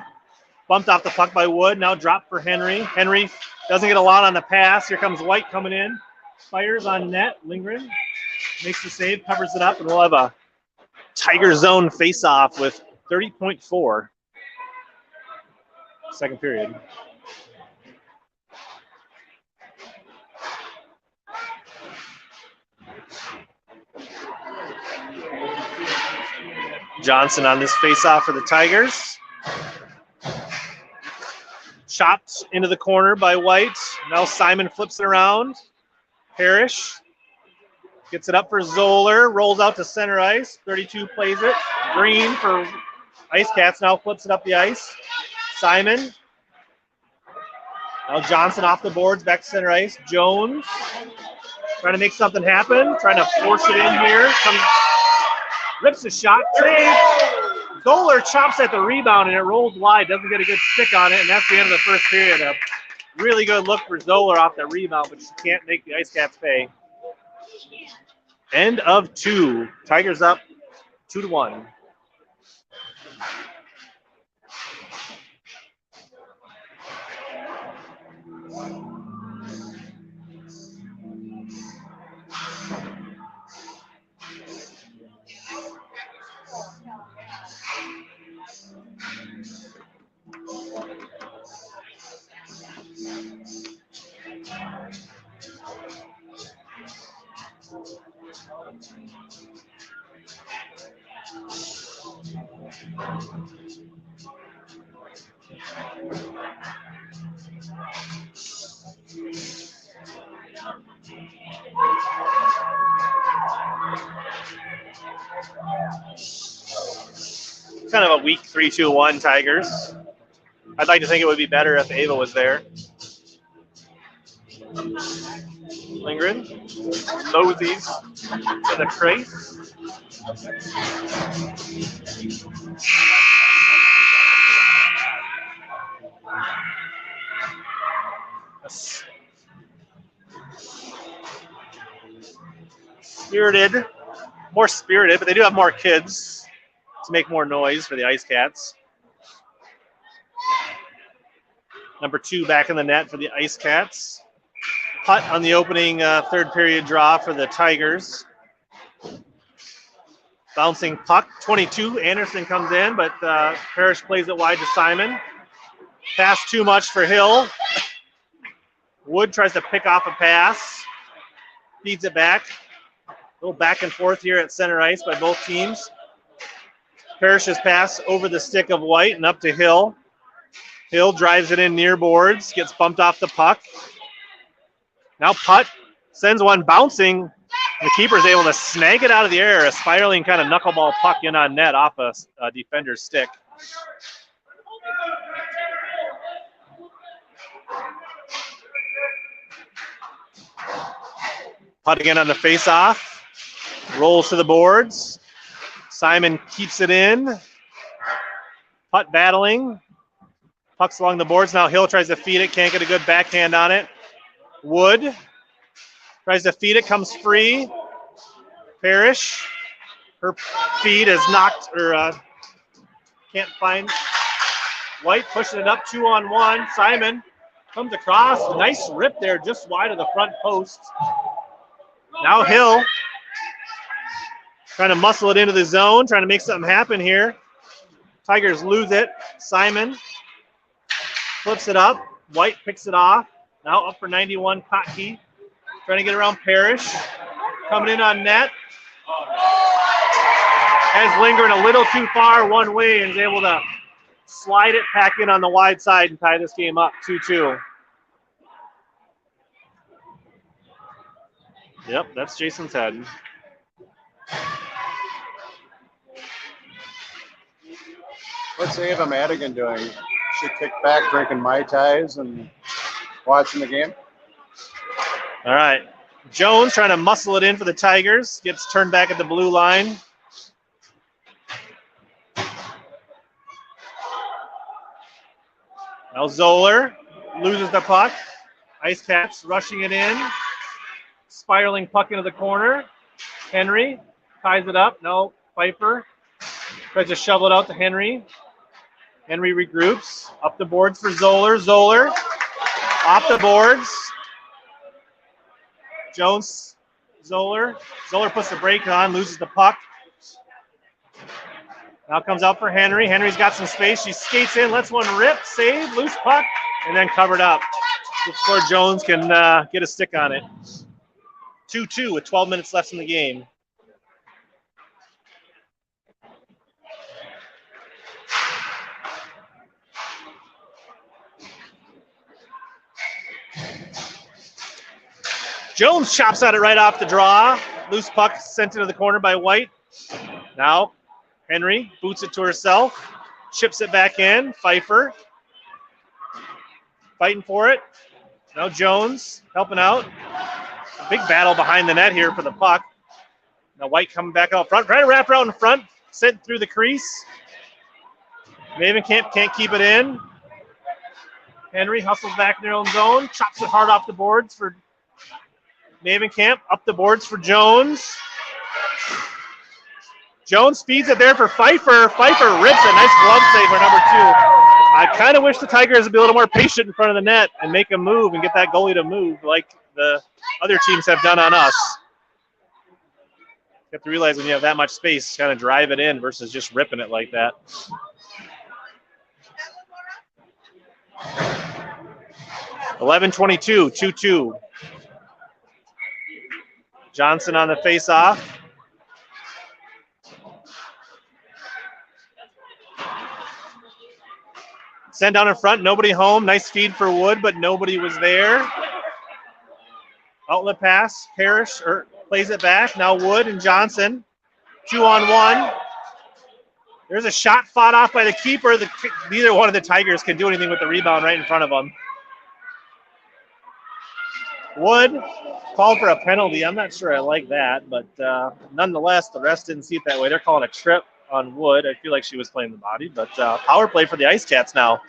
S2: bumped off the puck by Wood. Now dropped for Henry. Henry doesn't get a lot on the pass. Here comes White coming in. Fires on net. Lindgren makes the save, covers it up, and we'll have a Tiger zone face-off with 30.4. Second period. Johnson on this face-off for the Tigers. Chopped into the corner by White. Now Simon flips it around. Parrish gets it up for Zoller. Rolls out to center ice. 32 plays it. Green for Ice Cats now flips it up the ice. Simon. Now Johnson off the boards, back to center ice. Jones trying to make something happen. Trying to force it in here. Rips a shot. Save. Zoller chops at the rebound and it rolls wide. Doesn't get a good stick on it, and that's the end of the first period. A really good look for Zoller off that rebound, but she can't make the Ice Cats pay. End of 2. Tigers up 2-1. Kind of a weak 3-2-1 Tigers. I'd like to think it would be better if Ava was there. Lindgren, Mosey's to the crease. Spirited, more spirited, but they do have more kids to make more noise for the Ice Cats. Number 2 back in the net for the Ice Cats. Putt on the opening third period draw for the Tigers. Bouncing puck, 22. Anderson comes in, but Parrish plays it wide to Simon. Pass too much for Hill. Wood tries to pick off a pass. Feeds it back. A little back and forth here at center ice by both teams. Parrish's pass over the stick of White and up to Hill. Hill drives it in near boards, gets bumped off the puck. Now putt, sends one bouncing. The keeper's able to snag it out of the air, a spiraling kind of knuckleball puck in on net off a defender's stick. Putt again on the face-off. Rolls to the boards. Simon keeps it in. Putt battling. Puck's along the boards. Now Hill tries to feed it. Can't get a good backhand on it. Wood tries to feed it. Comes free. Parrish. Her feed is knocked, or can't find. White pushing it up 2-on-1. Simon comes across. Nice rip there, just wide of the front post. Now Hill trying to muscle it into the zone, trying to make something happen here. Tigers lose it. Simon flips it up. White picks it off. Now up for 91, Kotke. Trying to get around Parrish. Coming in on net. Has lingering a little too far one way and is able to slide it back in on the wide side and tie this game up 2-2. Yep, that's Jason's head.
S3: What's Ava Madigan doing? She kicked back drinking Mai Tais and watching the game?
S2: All right. Jones trying to muscle it in for the Tigers. Gets turned back at the blue line. Now Zoller loses the puck. Ice Cats rushing it in. Spiraling puck into the corner. Henry ties it up. No, Pfeiffer tries to shovel it out to Henry. Henry regroups. Up the boards for Zoller. Zoller off the boards. Jones, Zoller. Zoller puts the brake on, loses the puck. Now comes out for Henry. Henry's got some space. She skates in, lets one rip, save, loose puck, and then covered up before Jones can get a stick on it. 2-2 with 12 minutes left in the game. Jones chops at it right off the draw. Loose puck sent into the corner by White. Now Henry boots it to herself, chips it back in. Pfeiffer fighting for it. Now Jones helping out. A big battle behind the net here for the puck. Now White coming back out front, trying to wrap around in front, sent through the crease. Mavenkamp can't keep it in. Henry hustles back in their own zone, chops it hard off the boards for Mavenkamp. Up the boards for Jones. Jones feeds it there for Pfeiffer. Pfeiffer rips it. Nice glove save for number 2. I kind of wish the Tigers would be a little more patient in front of the net and make a move and get that goalie to move like the other teams have done on us. You have to realize when you have that much space, kind of drive it in versus just ripping it like that. (11:22), 2-2. Johnson on the face-off. Send down in front, nobody home. Nice feed for Wood, but nobody was there. Outlet pass, Parrish plays it back. Now Wood and Johnson, 2-on-1. There's a shot fought off by the keeper. Neither one of the Tigers can do anything with the rebound right in front of them. Wood called for a penalty. I'm not sure I like that, but nonetheless, the rest didn't see it that way. They're calling a trip on Wood. I feel like she was playing the body, but power play for the Ice Cats now.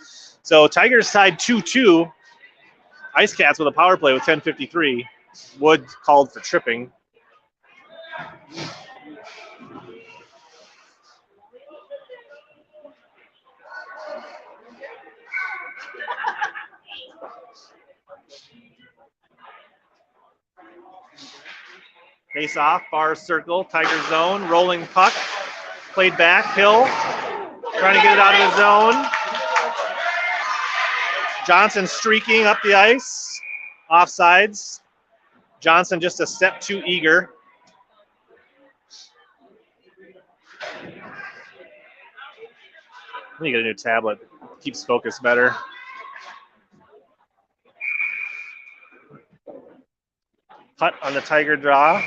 S2: So Tigers tied 2-2. Ice Cats with a power play with 10:53. Wood called for tripping. Face off, far circle, Tiger zone, rolling puck, played back, Hill, trying to get it out of the zone. Johnson streaking up the ice, offsides. Johnson just a step too eager. I need to get a new tablet, keeps focus better. Putt on the Tiger draw.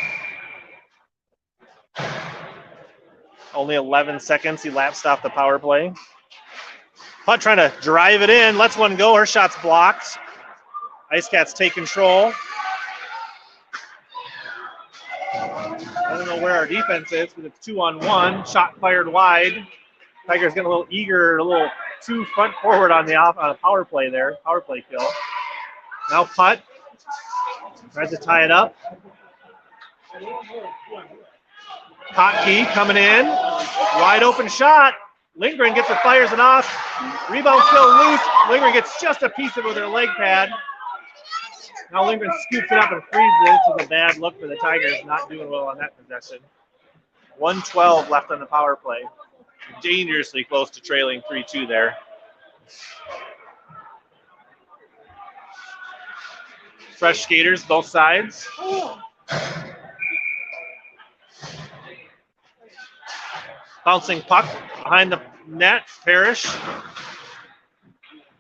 S2: Only 11 seconds elapsed off the power play. Putt trying to drive it in, lets one go. Her shot's blocked. Ice Cats take control. I don't know where our defense is because it's 2-on-1. Shot fired wide. Tigers getting a little eager, a little too front forward on the power play there. Power play kill. Now Putt tries to tie it up. Hotkey coming in. Wide open shot. Lindgren gets it, fires it off. Rebound still loose. Lindgren gets just a piece of it with her leg pad. Now Lindgren scoops it up and freezes it. This is a bad look for the Tigers, not doing well on that possession. 1:12 left on the power play. Dangerously close to trailing 3-2 there. Fresh skaters, both sides. Bouncing puck behind the net, Parrish.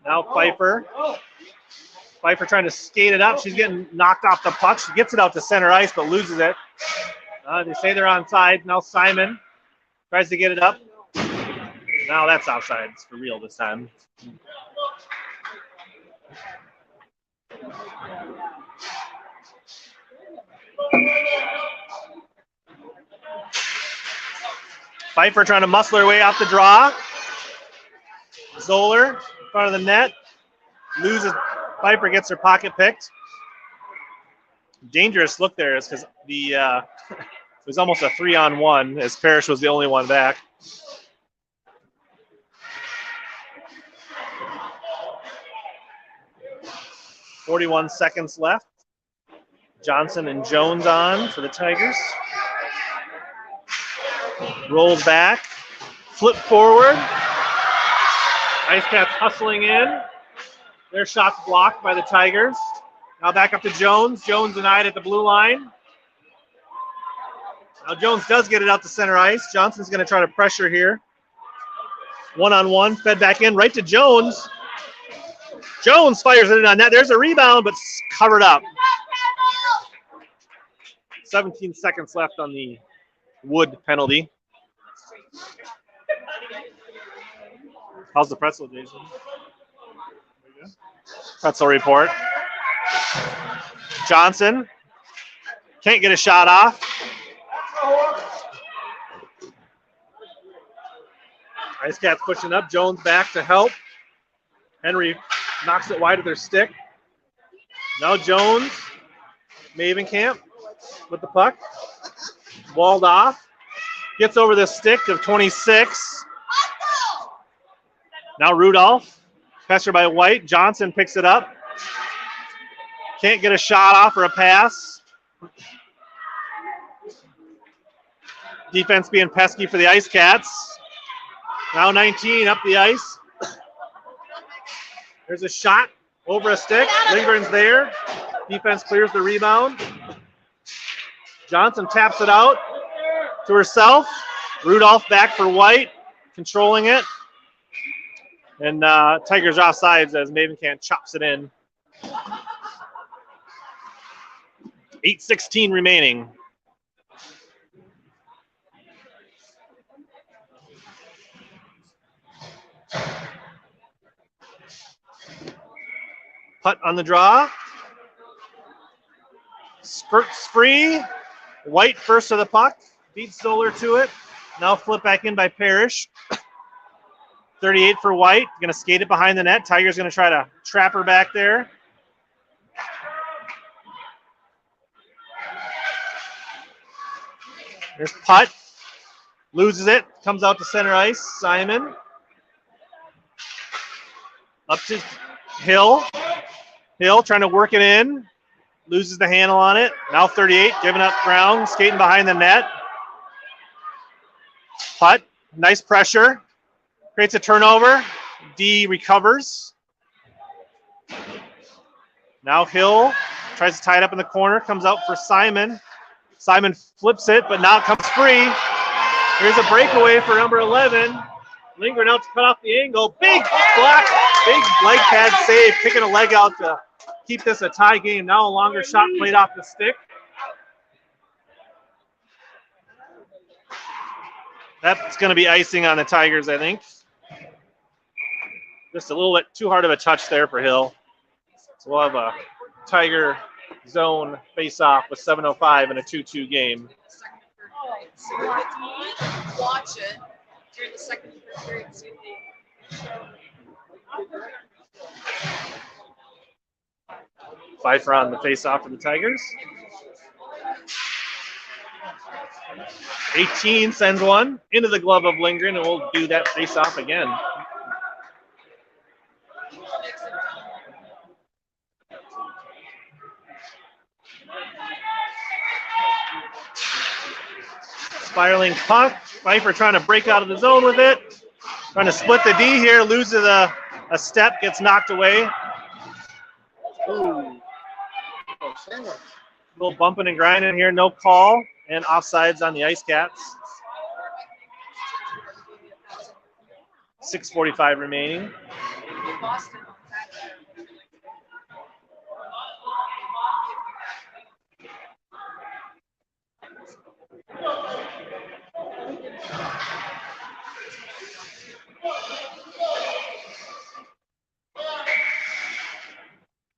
S2: Now Pfeiffer. Pfeiffer trying to skate it up. She's getting knocked off the puck. She gets it out to center ice, but loses it. They say they're onside. Now Simon tries to get it up. Now that's offside. It's for real this time. Pfeiffer trying to muscle her way out the draw. Zoller in front of the net. Loses. Pfeiffer gets her pocket picked. Dangerous look there is because it was almost a 3-on-1 as Parrish was the only one back. .41 seconds left. Johnson and Jones on for the Tigers. Rolls back, flip forward. Ice Cats hustling in. Their shot's blocked by the Tigers. Now back up to Jones. Jones denied at the blue line. Now Jones does get it out to center ice. Johnson's going to try to pressure here. 1-on-1, fed back in, right to Jones. Jones fires it in on net. There's a rebound, but covered up. 17 seconds left on the Wood penalty. How's the pretzel, Jason? Pretzel report. Johnson can't get a shot off. Ice Cats pushing up. Jones back to help. Henry knocks it wide with her stick. Now Jones, Mavenkamp with the puck. Walled off. Gets over the stick of 26. Now Rudolph. Pestered by White. Johnson picks it up. Can't get a shot off or a pass. Defense being pesky for the Ice Cats. Now 19 up the ice. There's a shot over a stick. Lindgren's there. Defense clears the rebound. Johnson taps it out to herself. Rudolph back for White, controlling it. And Tigers offsides as Mavenkamp chops it in. 8:16 remaining. Putt on the draw. Skirts free. White first to the puck. Beats Zoller to it. Now flip back in by Parrish. 38 for White. Going to skate it behind the net. Tiger's going to try to trap her back there. There's putt. Loses it. Comes out to center ice. Simon. Up to Hill. Hill trying to work it in. Loses the handle on it. Now 38. Giving up ground. Skating behind the net. Putt. Nice pressure. Creates a turnover. D recovers. Now Hill tries to tie it up in the corner. Comes out for Simon. Simon flips it, but now it comes free. Here's a breakaway for number 11. Lindgren out to cut off the angle. Big block. Big leg pad save. Picking a leg out to keep this a tie game. Now a longer shot played off the stick. That's going to be icing on the Tigers, I think. Just a little bit too hard of a touch there for Hill. So we'll have a Tiger zone face-off with 7:05 in a 2-2 game.
S4: Watch it during the second period.
S2: Pfeiffer on the face-off for the Tigers. 18 sends one into the glove of Lindgren, and we'll do that face-off again. Spiraling puck. Pfeiffer trying to break out of the zone with it. Trying to split the D here. Loses a step. Gets knocked away.
S3: Ooh.
S2: Little bumping and grinding here. No call. And offsides on the Ice Cats. 6:45 remaining.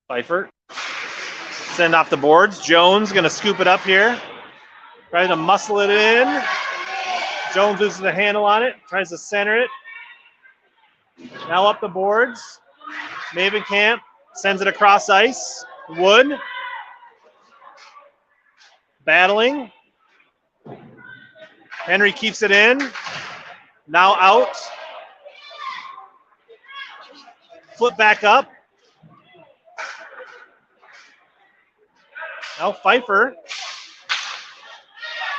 S2: Pfeiffer. Send off the boards. Jones going to scoop it up here. Tries to muscle it in. Jones loses the handle on it. Tries to center it. Now up the boards. Mavenkamp sends it across ice. Wood. Battling. Henry keeps it in. Now out. Flip back up. Now Pfeiffer.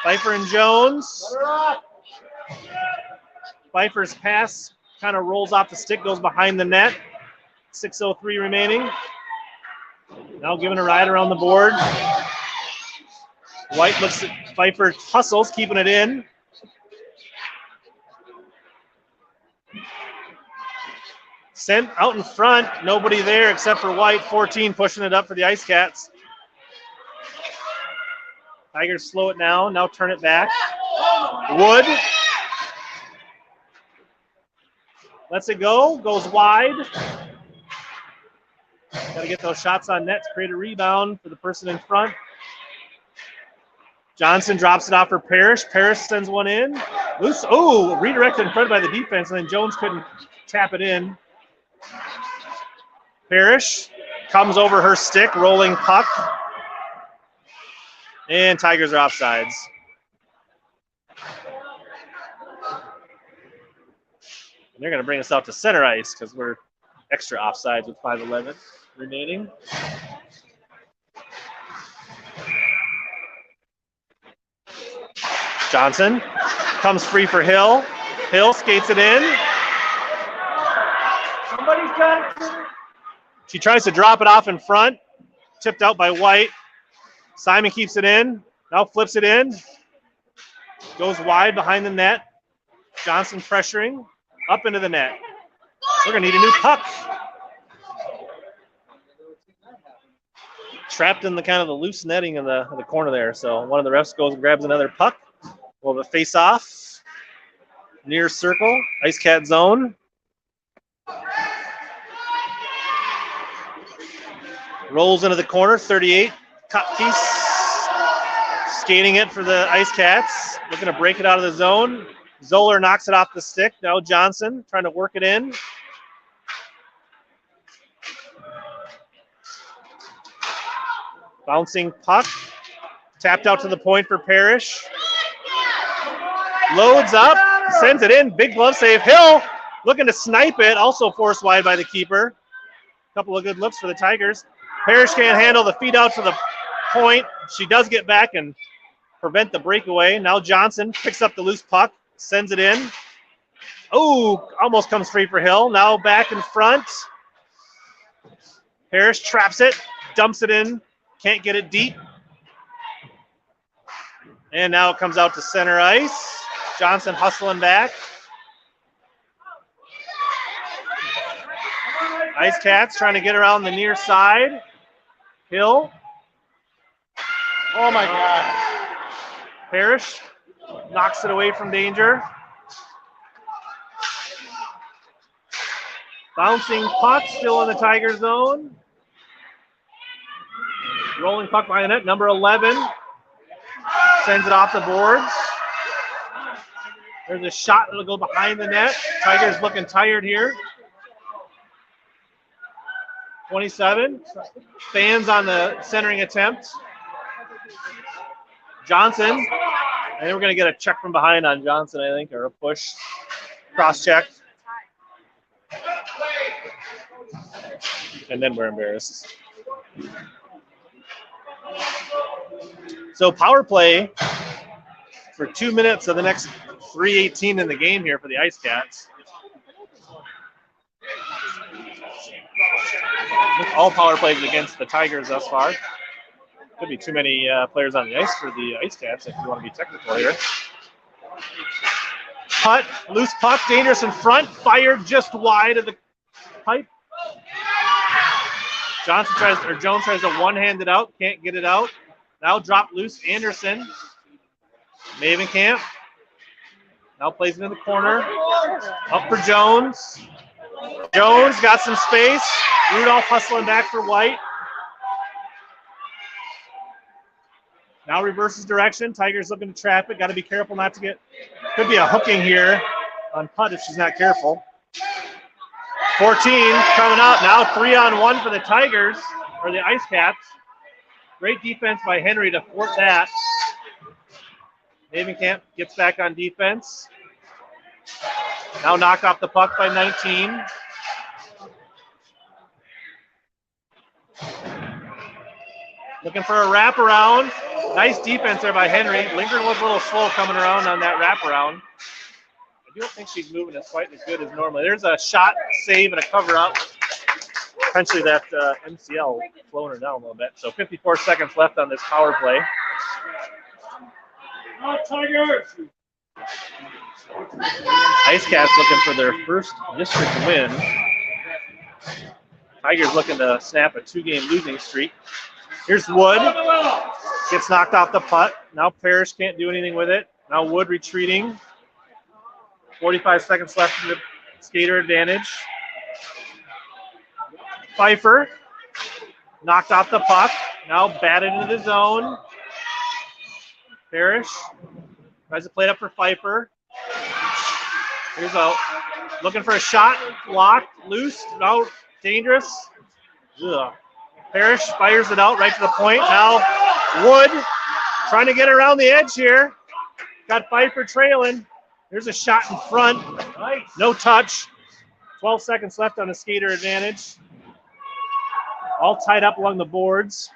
S2: Pfeiffer and Jones. Pfeiffer's pass kind of rolls off the stick, goes behind the net. 6:03 remaining. Now giving a ride around the board. White looks at Pfeiffer, hustles, keeping it in. Sent out in front, nobody there except for White. 14 pushing it up for the Ice Cats. Tigers slow it now. Now turn it back. Wood. Lets it go. Goes wide. Got to get those shots on net to create a rebound for the person in front. Johnson drops it off for Parrish. Parrish sends one in. Loose. Oh, redirected in front by the defense, and then Jones couldn't tap it in. Parrish comes over her stick, rolling puck. And Tigers are offsides. And they're going to bring us out to center ice because we're extra offsides with 5:11 remaining. Johnson comes free for Hill. Hill skates it in. Somebody's got it. She tries to drop it off in front. Tipped out by White. Simon keeps it in. Now flips it in. Goes wide behind the net. Johnson pressuring. Up into the net. We're going to need a new puck. Trapped in the kind of the loose netting in the corner there. So one of the refs goes and grabs another puck. We'll have a face-off. Near circle. Ice Cat zone. Rolls into the corner. 38. Cut piece. Skating it for the Ice Cats. Looking to break it out of the zone. Zoller knocks it off the stick. Now Johnson trying to work it in. Bouncing puck. Tapped out to the point for Parrish. Loads up. Sends it in. Big glove save. Hill looking to snipe it. Also forced wide by the keeper. Couple of good looks for the Tigers. Parrish can't handle the feed out to the point. She does get back and prevent the breakaway. Now Johnson picks up the loose puck. Sends it in. Oh, almost comes free for Hill. Now back in front. Parrish traps it. Dumps it in. Can't get it deep. And now it comes out to center ice. Johnson hustling back. Ice Cats trying to get around the near side. Hill.
S3: Oh my God.
S2: Parrish knocks it away from danger. Bouncing puck still in the Tiger zone. Rolling puck by the net. Number 11 sends it off the boards. There's a shot that'll go behind the net. Tigers looking tired here. 27. Fans on the centering attempt. Johnson And then we're going to get a check from behind on Johnson, I think, or a push. Cross check. And then we're embarrassed. So power play for 2 minutes of the next 3:18 in the game here for the Ice Cats. All power plays against the Tigers thus far. Could be too many players on the ice for the Ice Cats if you want to be technical here. Putt, loose puck, dangerous in front, fired just wide of the pipe. Jones tries to one-hand it out, can't get it out. Now drop loose, Anderson. Mavenkamp. Now plays it in the corner. Up for Jones. Jones got some space. Rudolph hustling back for White. Now reverses direction. Tigers looking to trap it. Got to be careful not to get. Could be a hooking here on putt if she's not careful. 14 coming out now. 3-on-1 for the Tigers or the Ice Cats. Great defense by Henry to thwart that. Mavenkamp gets back on defense. Now knocked off the puck by 19. Looking for a wraparound. Nice defense there by Henry. Lindgren was a little slow coming around on that wraparound. I don't think she's moving as quite as good as normally. There's a shot, save, and a cover-up. Potentially that MCL slowing her down a little bit. So 54 seconds left on this power play. Tigers! Ice Cats looking for their first district win. Tigers looking to snap a 2-game losing streak. Here's Wood. Gets knocked off the putt. Now Parrish can't do anything with it. Now Wood retreating. 45 seconds left in the skater advantage. Pfeiffer knocked off the puck. Now batted into the zone. Parrish tries to play it up for Pfeiffer. Here's out. Looking for a shot. Blocked. Loose. Now dangerous. Ugh. Parrish fires it out right to the point. Now Wood trying to get around the edge here. Got Pfeiffer trailing. There's a shot in front. No touch. 12 seconds left on the skater advantage. All tied up along the boards.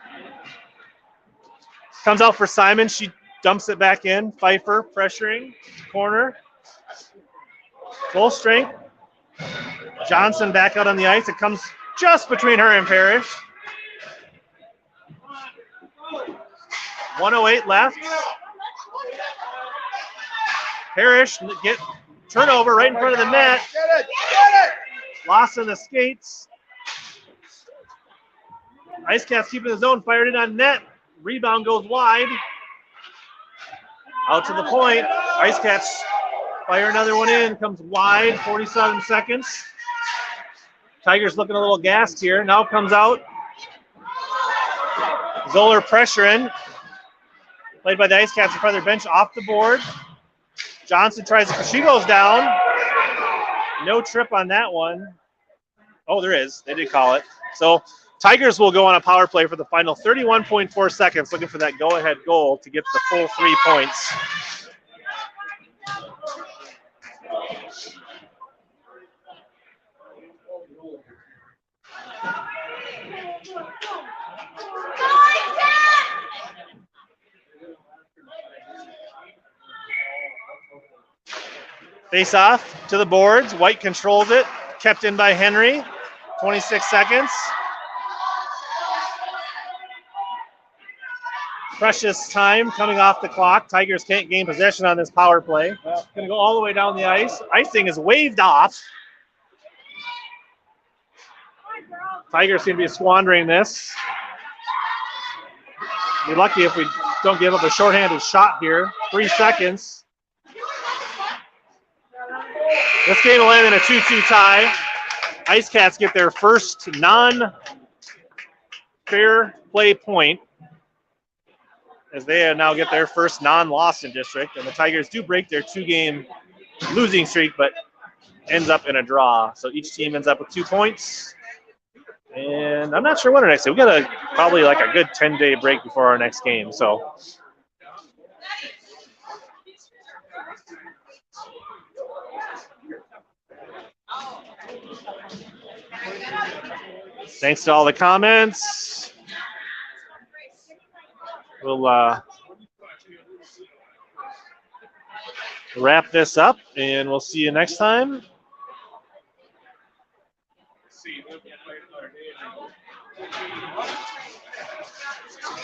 S2: Comes out for Simon. She dumps it back in. Pfeiffer pressuring. Corner. Full strength. Johnson back out on the ice. It comes just between her and Parrish. 1:08 left. Parrish get turnover right in front of the net. Loss in the skates. Ice Cats keeping the zone, fired it on net. Rebound goes wide. Out to the point. Ice Cats fire another one in. Comes wide. 47 seconds. Tigers looking a little gassed here. Now comes out. Zoller pressuring. Played by the Ice Cats in front of their bench off the board. Johnson tries to, she goes down. No trip on that one. Oh, there is. They did call it. So Tigers will go on a power play for the final 31.4 seconds, looking for that go-ahead goal to get the full 3 points. Face off to the boards. White controls it. Kept in by Henry. 26 seconds. Precious time coming off the clock. Tigers can't gain possession on this power play. Going to go all the way down the ice. Icing is waved off. Tigers seem to be squandering this. Be lucky if we don't give up a shorthanded shot here. 3 seconds. This game will end in a 2-2 tie. Ice Cats get their first non-fair play point as they now get their first non-loss in district. And the Tigers do break their 2-game losing streak, but ends up in a draw. So each team ends up with 2 points. And I'm not sure when our next day. We got probably like a good 10-day break before our next game. So Thanks to all the comments. We'll wrap this up, and we'll see you next time.